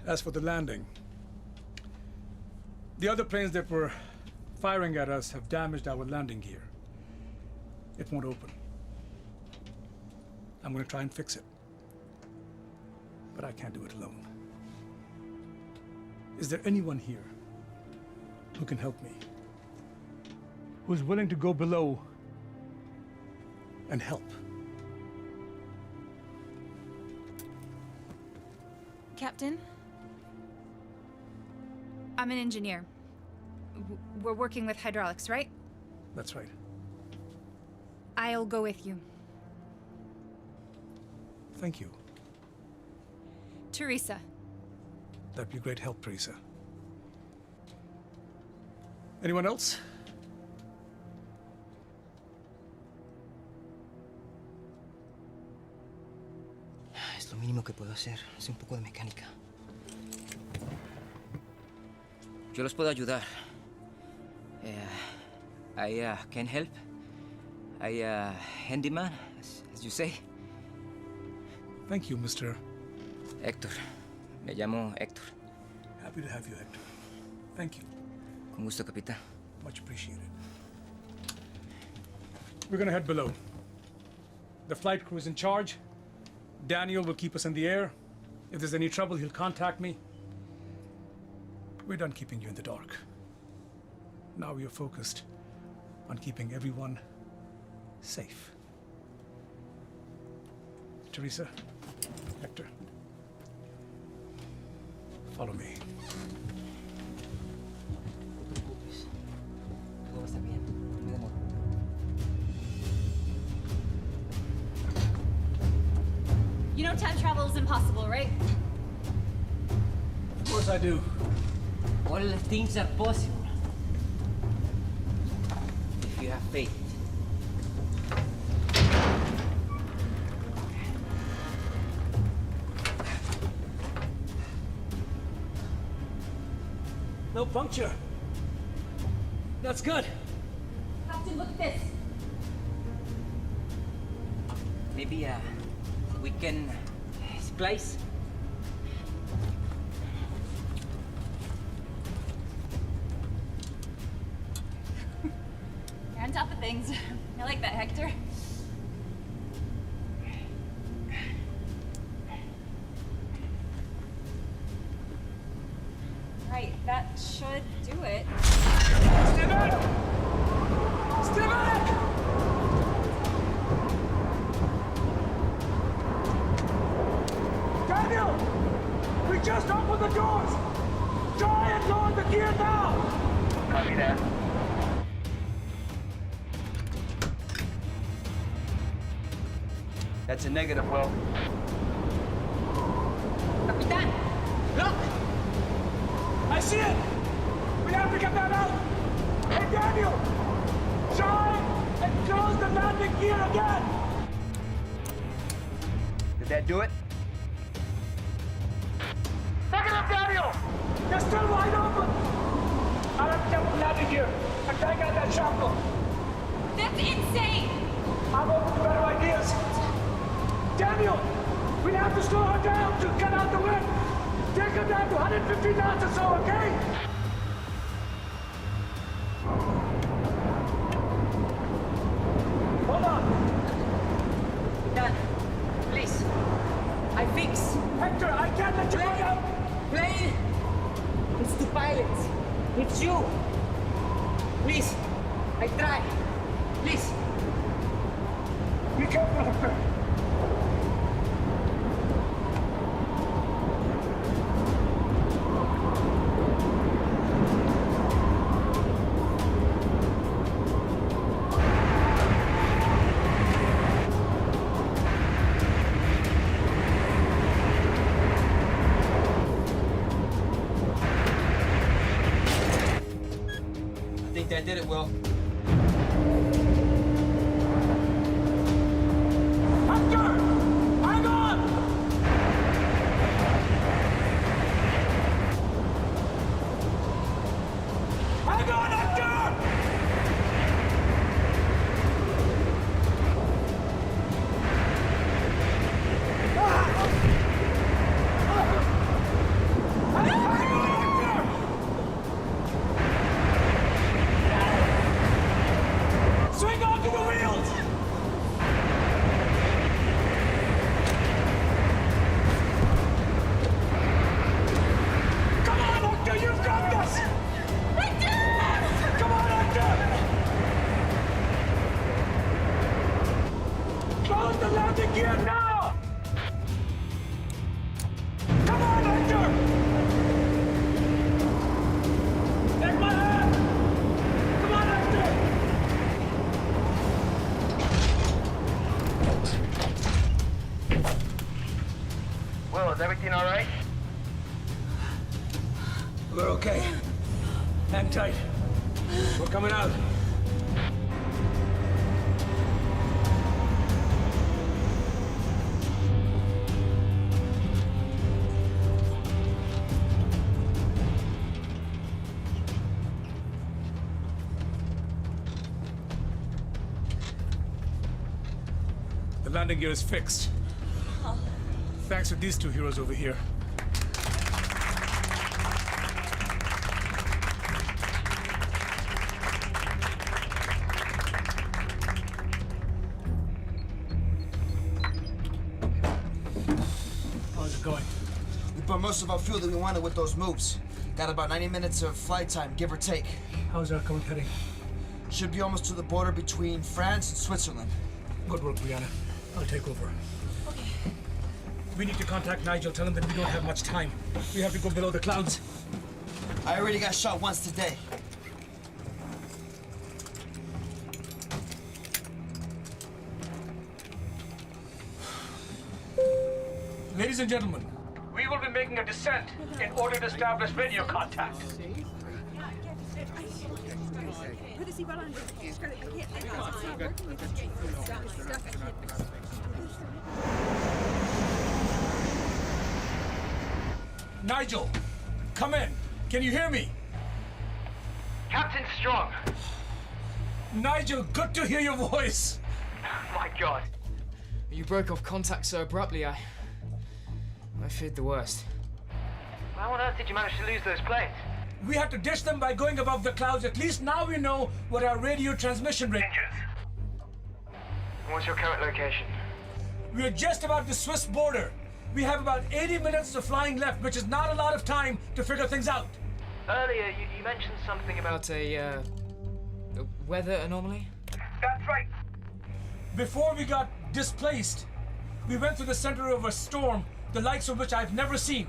As for the landing, the other planes that were firing at us have damaged our landing gear. It won't open. I'm going to try and fix it. But I can't do it alone. Is there anyone here who can help me, who's willing to go below and help. Captain? I'm an engineer. We're working with hydraulics, right? That's right. I'll go with you. Thank you. Teresa. That'd be a great help, Teresa. Anyone else? Es lo mínimo que puedo hacer. Es un poco de mecánica. Yo los puedo ayudar. I can help. I handyman, as you say. Thank you, Mr. Héctor. Me llamo Héctor. Happy to have you, Hector. Thank you. Con gusto, capitán. Much appreciated. We're gonna head below. The flight crew is in charge. Daniel will keep us in the air. If there's any trouble, he'll contact me. We're done keeping you in the dark. Now we are focused on keeping everyone safe. Teresa, Hector, follow me. Todo va a estar bien. No me demoro. You know time travel is impossible, right? Of course I do. All things are possible. If you have faith. No puncture. That's good. Captain, look at this. Maybe we can splice. You're on top of things. I like that, Hector. Right, that should do it. Stay back! Stay back! Daniel! We just opened the doors! Try and lower the gear now! Copy that. That's a negative, Will. Capitan! Look! I see it! We have to get that out! Hey, Daniel! Try and close the landing gear again! Did that do it? Pick it up, Daniel! They're still wide open! I'll have to get the landing gear and take out that shrapnel. That's insane! I'm open to better ideas. Daniel! We'll have to slow her down to get out the wind! Take her down to 150 knots or so, okay? Hold on! Dad, please. I fix. Hector, I can't let you go down! Plane! It's the pilots. It's you. Please. I try. Please. Be careful, Hector. I think that did it, Will. Hector! Hang on! Hang on, Hector! Hang on, Hector! Here now! Come on, Hector! Take my hand! Come on, Hector! Will, is everything all right? We're okay. Hang tight. We're coming out. The landing gear is fixed. Thanks to these two heroes over here. How's it going? We burned most of our fuel that we wanted with those moves. Got about 90 minutes of flight time, give or take. How's our current heading? Should be almost to the border between France and Switzerland. Good work, Brianna. I'll take over. We need to contact Nigel, tell him that we don't have much time. We have to go below the clouds. I already got shot once today. Ladies and gentlemen, We will be making a descent in order to establish radio contact. Nigel, come in. Can you hear me? Captain Strong. Nigel, good to hear your voice. My God. You broke off contact so abruptly, I feared the worst. How on earth did you manage to lose those planes? We had to ditch them by going above the clouds. At least now we know what our radio transmission range is. What's your current location? We're just about the Swiss border. We have about 80 minutes of flying left, which is not a lot of time to figure things out. Earlier, you mentioned something about a weather anomaly? That's right. Before we got displaced, we went through the center of a storm, the likes of which I've never seen.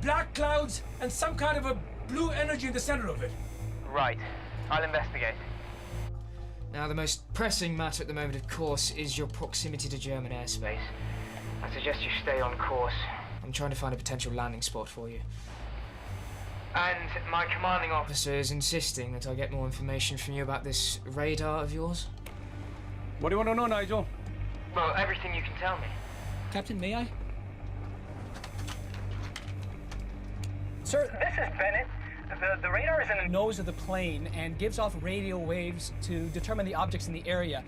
Black clouds and some kind of a blue energy in the center of it. Right. I'll investigate. Now, the most pressing matter at the moment, of course, is your proximity to German airspace. I suggest you stay on course. I'm trying to find a potential landing spot for you. And my commanding officer is insisting that I get more information from you about this radar of yours. What do you want to know, Nigel? Well, everything you can tell me. Captain, may I? Sir, this is Bennett. The radar is in the nose of the plane and gives off radio waves to determine the objects in the area.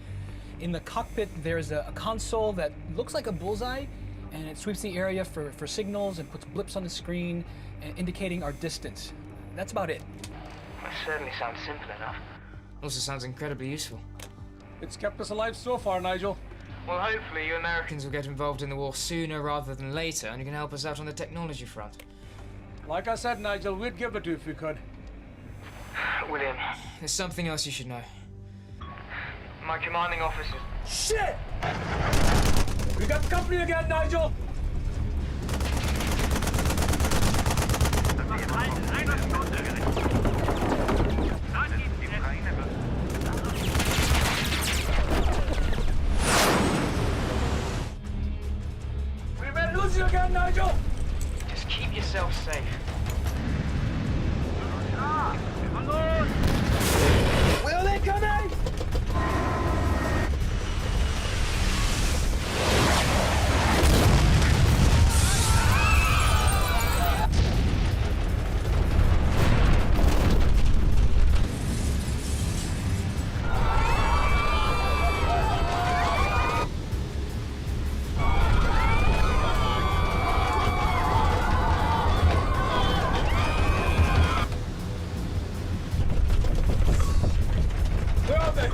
In the cockpit, there's a console that looks like a bullseye, and it sweeps the area for signals and puts blips on the screen, indicating our distance. That's about it. That certainly sounds simple enough. Also sounds incredibly useful. It's kept us alive so far, Nigel. Well, hopefully you Americans will get involved in the war sooner rather than later, and you can help us out on the technology front. Like I said, Nigel, we'd give it to you if we could. William. There's something else you should know. My commanding officer... Shit! We got company again, Nigel! We may lose you again, Nigel! Just keep yourself safe. Will they come in? Where are they?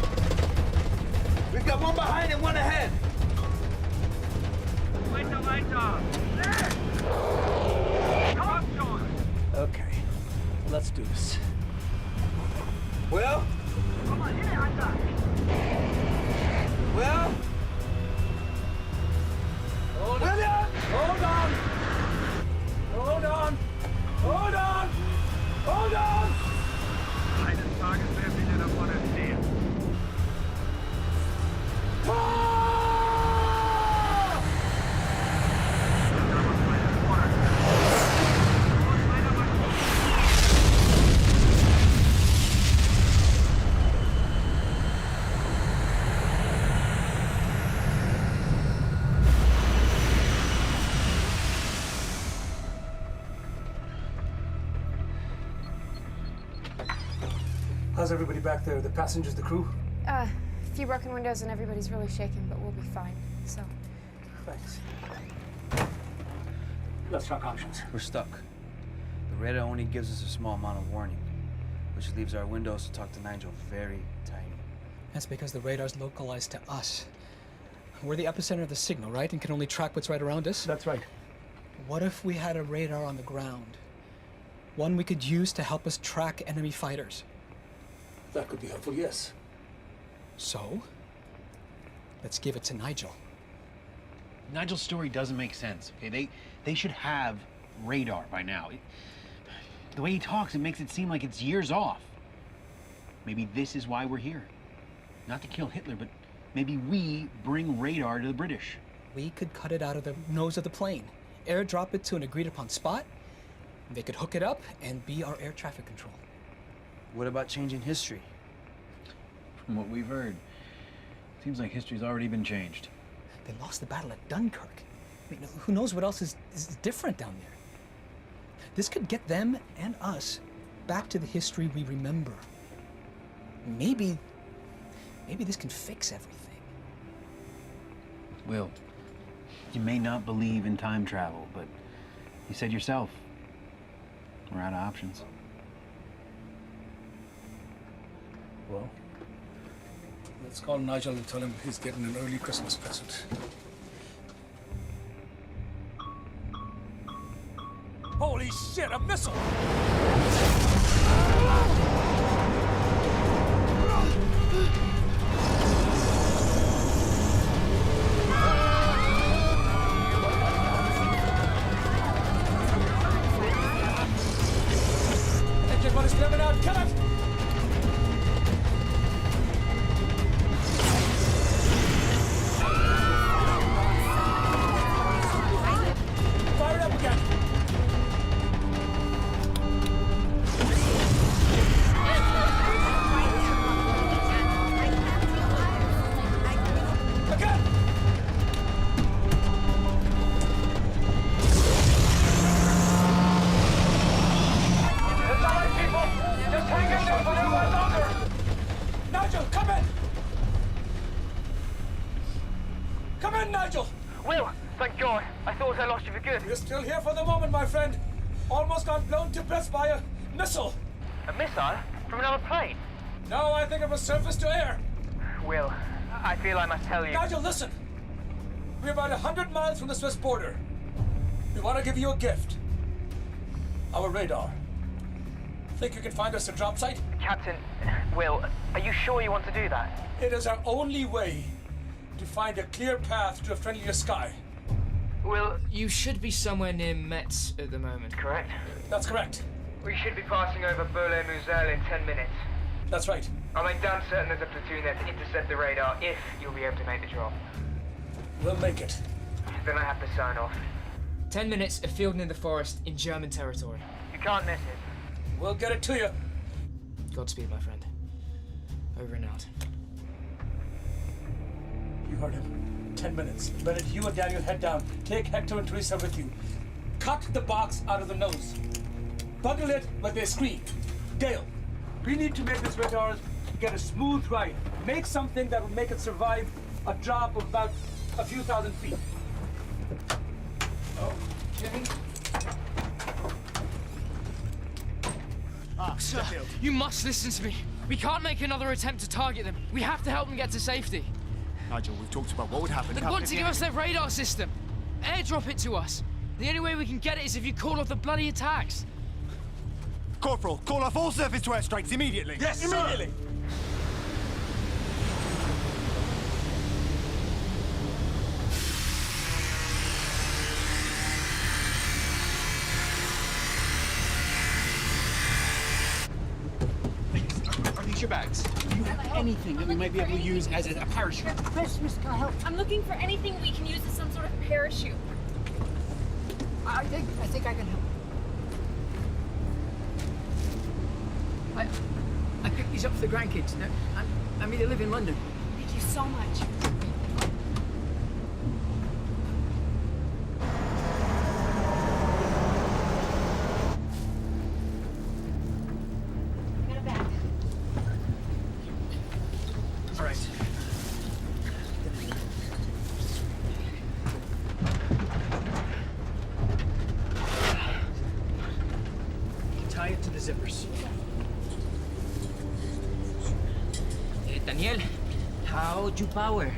We've got one behind and one ahead. Okay, let's do this. Will? Will? How's everybody back there? The passengers, the crew? A few broken windows and everybody's really shaken, but we'll be fine. So. Thanks. Let's talk options. We're stuck. The radar only gives us a small amount of warning, which leaves our windows to talk to Nigel very tiny. That's because the radar's localized to us. We're the epicenter of the signal, right? And can only track what's right around us? That's right. What if we had a radar on the ground? One we could use to help us track enemy fighters. That could be helpful, yes. So, let's give it to Nigel. Nigel's story doesn't make sense, okay? They should have radar by now. The way he talks, it makes it seem like it's years off. Maybe this is why we're here. Not to kill Hitler, but maybe we bring radar to the British. We could cut it out of the nose of the plane, airdrop it to an agreed-upon spot, and they could hook it up and be our air traffic control. What about changing history? From what we've heard, seems like history's already been changed. They lost the battle at Dunkirk. I mean, who knows what else is different down there? This could get them and us back to the history we remember. Maybe this can fix everything. Will, you may not believe in time travel, but you said yourself, we're out of options. Well, let's call Nigel and tell him he's getting an early Christmas present. Holy shit, a missile! Engine one is coming out, kill it! Fire it up again! Nigel, come in! Come in, Nigel! Will, thank God. I thought I lost you for good. You're still here for the moment, my friend. Almost got blown to bits by a missile. A missile? From another plane? No, I think it was surface to air. Will, I feel I must tell you. Nigel, listen. We're about 100 miles from the Swiss border. We want to give you a gift. Our radar. Think you can find us a drop site? Captain, Will, are you sure you want to do that? It is our only way to find a clear path to a friendlier sky. Will, You should be somewhere near Metz at the moment. correct? That's correct. We should be passing over Berlin-Moselle in 10 minutes. That's right. I'll make damn certain there's a platoon there to intercept the radar if you'll be able to make the drop. We'll make it. Then I have to sign off. 10 minutes, a field near the forest in German territory. You can't miss it. We'll get it to you. Godspeed, my friend. Over and out. You heard him. 10 minutes. Bennett, you and Daniel head down. Take Hector and Teresa with you. Cut the box out of the nose. Bundle it with a screen. Dale, we need to make this radar get a smooth ride. Make something that will make it survive a drop of about a few thousand feet. Oh, Jimmy? Sir, you must listen to me. We can't make another attempt to target them. We have to help them get to safety. Nigel, we've talked about what would happen. They want to give us their radar system. Airdrop it to us. The only way we can get it is if you call off the bloody attacks. Corporal, call off all surface to air strikes immediately. Yes, immediately! Sir. Are these your bags? Do you have anything that we might be able to use as a parachute? Christmas, can I help? I'm looking for anything we can use as some sort of parachute. I think I can help. I picked these up for the grandkids. I mean, they live in London. Thank you so much. Got Daniel, how'd you power?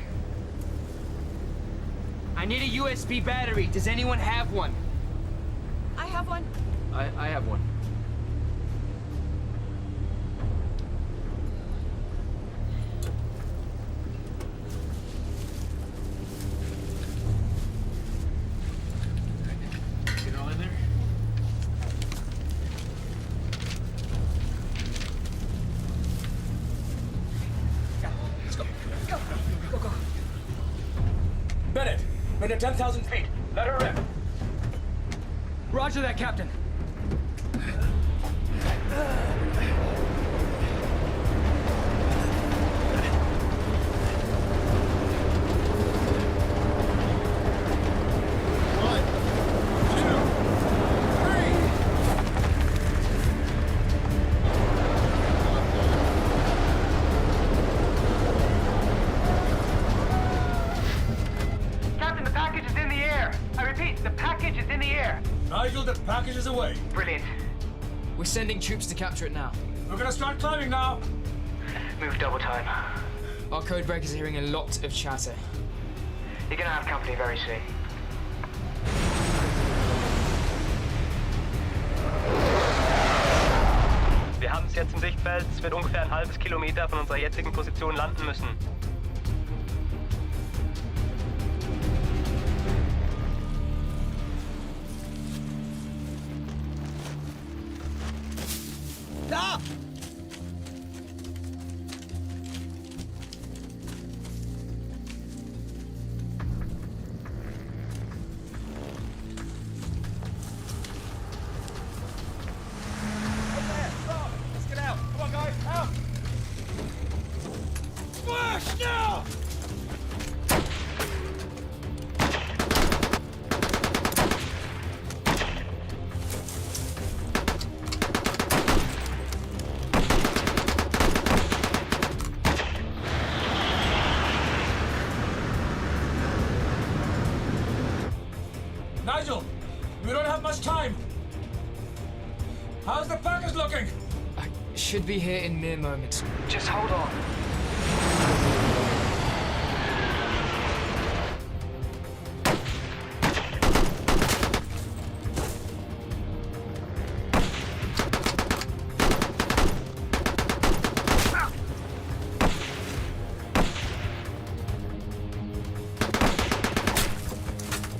I need a USB battery. Does anyone have one? I have one. I have one. Get it all in there? Let's go. Go. Go, go. Bennett, we're at 10,000 feet. Let her rip. Roger that, Captain. Captain, the package is in the air. I repeat, the package is in the air. Nigel, the package is away. Brilliant. We're sending troops to capture it now. We're gonna start climbing now. Move double time. Our code breakers are hearing a lot of chatter. You're gonna have company very soon. Wir haben es jetzt im Sichtfeld. Es wird ungefähr ein halbes Kilometer von unserer jetzigen Position landen müssen. Da! Let's get out. Come on, guys, out. Flash now! Nigel, we don't have much time. How's the package looking? I should be here in mere moments. Just hold on.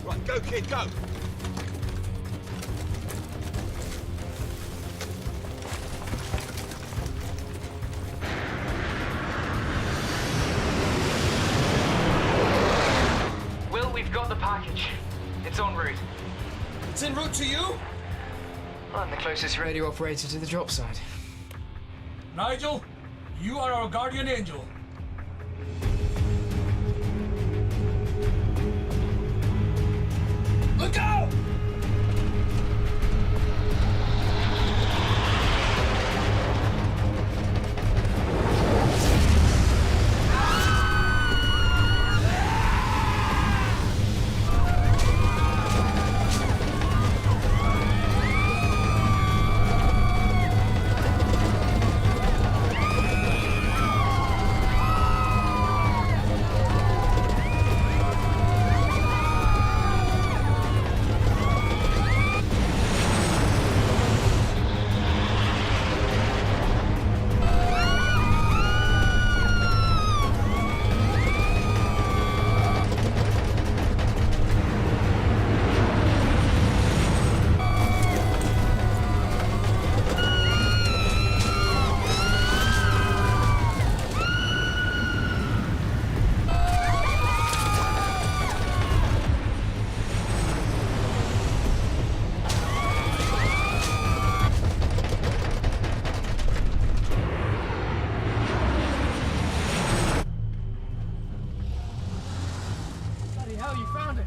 Right, go, kid, go. Will, we've got the package. It's en route. It's en route to you? I'm the closest radio operator to the drop site. Nigel, you are our guardian angel. Look out! Bloody hell, you found it.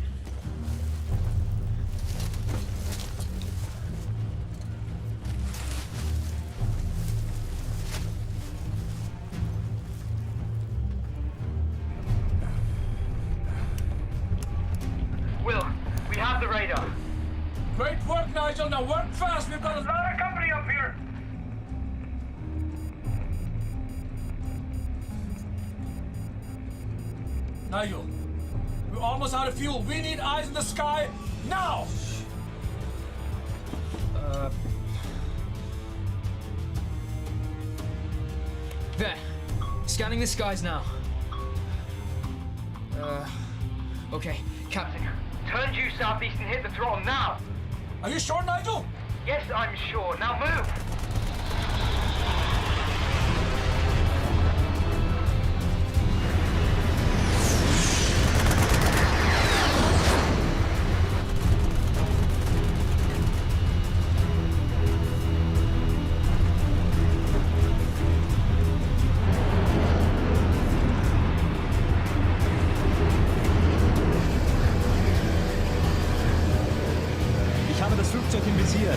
Will, we have the radar. Great work, Nigel. Now work fast. We've got a lot of company up here. Nigel, we're almost out of fuel. We need eyes in the sky now! There. Scanning the skies now. Okay. Captain, Turn due southeast and hit the throttle now! Are you sure, Nigel? Yes, I'm sure. Now move! Ich habe das Flugzeug im Visier.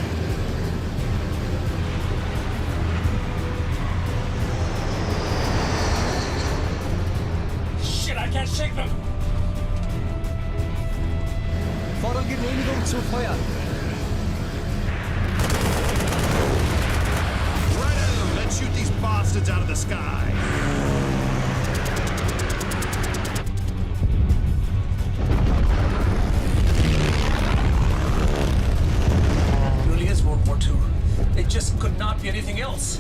Shit, I can't shake them! Fordern Genehmigung zu feuern. Righto, let's shoot these bastards out of the sky. It really is World War II. It just could not be anything else.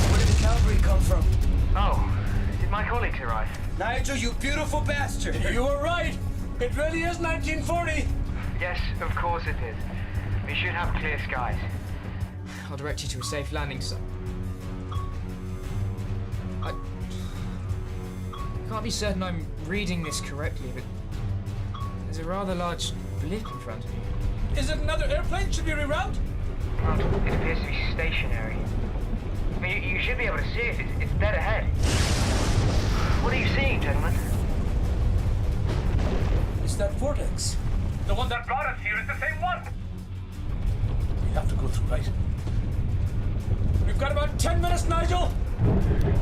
Where did the cavalry come from? Oh, did my colleagues arrive? Nigel, you beautiful bastard! You were right! It really is 1940! Yes, of course it is. We should have clear skies. I'll direct you to a safe landing site. I can't be certain I'm reading this correctly, but there's a rather large blip in front of you. Is it another airplane? Should we reroute? Well, it appears to be stationary. I mean, you should be able to see it. It's dead ahead. What are you seeing, gentlemen? It's that vortex. The one that brought us here is the same one. We have to go through, right? We've got about 10 minutes, Nigel!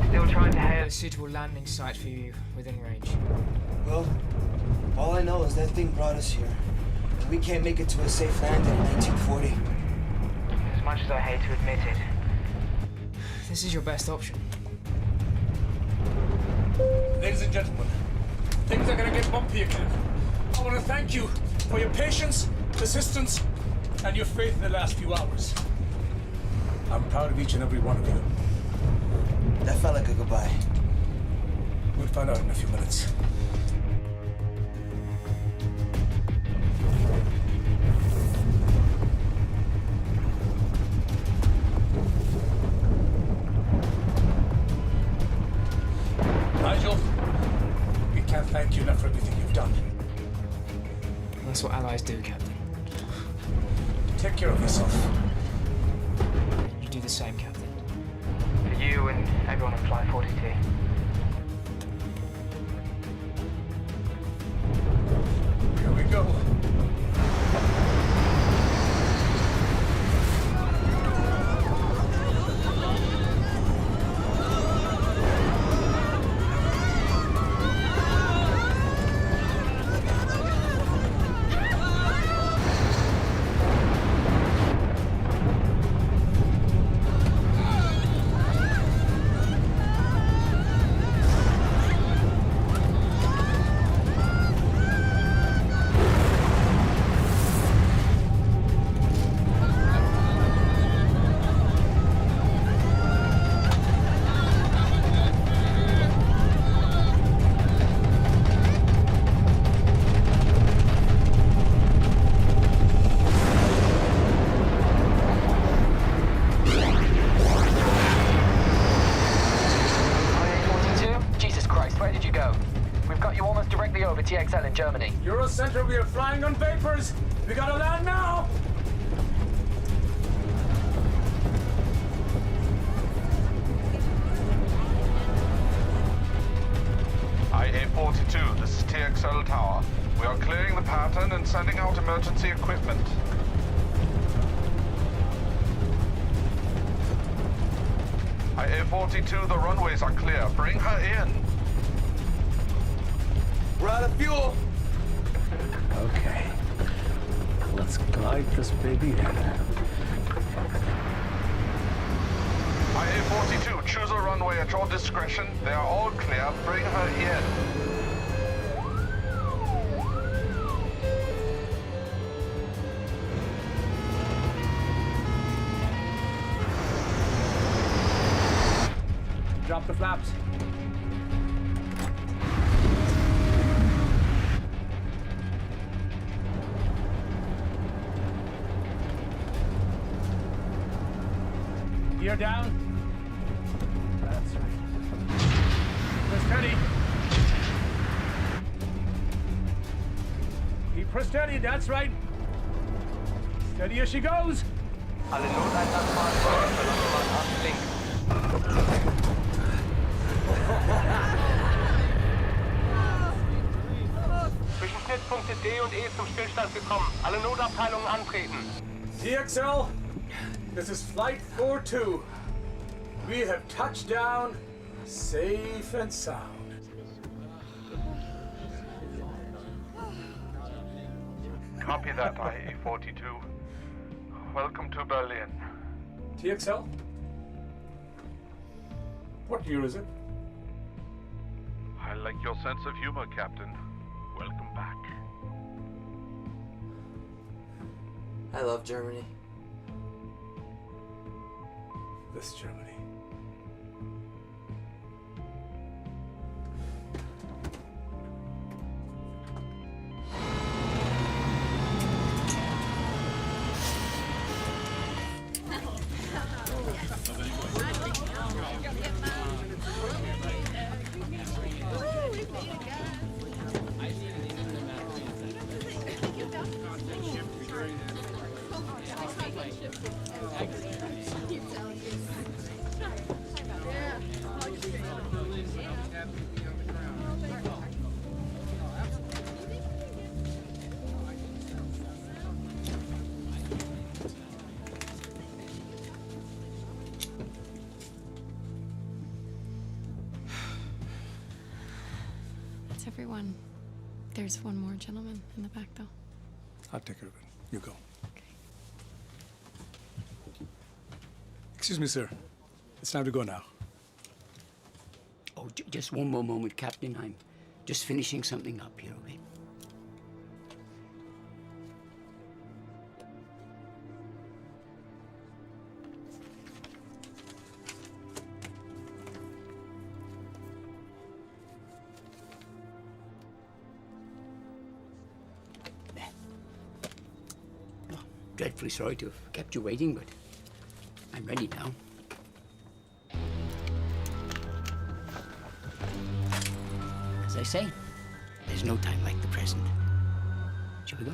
Still trying to hail a suitable landing site for you within range. Well, all I know is that thing brought us here. And we can't make it to a safe landing in 1940. As much as I hate to admit it. This is your best option. Ladies and gentlemen, things are gonna get bumpy again. I want to thank you for your patience, persistence, and your faith in the last few hours. I'm proud of each and every one of you. That felt like a goodbye. We'll find out in a few minutes. Nigel, we can't thank you enough for everything you've done. That's what allies do, Captain. Take care of yourself. You do the same, Captain. For you and everyone on Flight 42. Here we go. TXL in Germany. Eurocenter, we are flying on vapors. We gotta land now. IA-42, this is TXL Tower. We are clearing the pattern and sending out emergency equipment. IA-42, the runways are clear. Bring her in. We're out of fuel. Okay. Let's glide this baby in. IA-42, Choose a runway at your discretion. They are all clear. Bring her in. Drop the flaps. Gear down. That's right. Her steady. Keep her steady, that's right. Steady as she goes. Alle Noteinsatzfahrzeuge verlassen Bahn links. Zwischen Schnittpunkte D und E zum Stillstand gekommen. Alle Notabteilungen antreten. TXL, this is Flight 42. We have touched down safe and sound. Copy that, IE-42. Welcome to Berlin. TXL? What year is it? I like your sense of humor, Captain. Welcome back. I love Germany. This Germany. That's everyone. There's one more gentleman in the back, though. I'll take care of it. You go. Excuse me, sir. It's time to go now. Oh, just one more moment, Captain. I'm just finishing something up here, okay? Dreadfully sorry to have kept you waiting, but I'm ready now. As I say, there's no time like the present. Shall we go?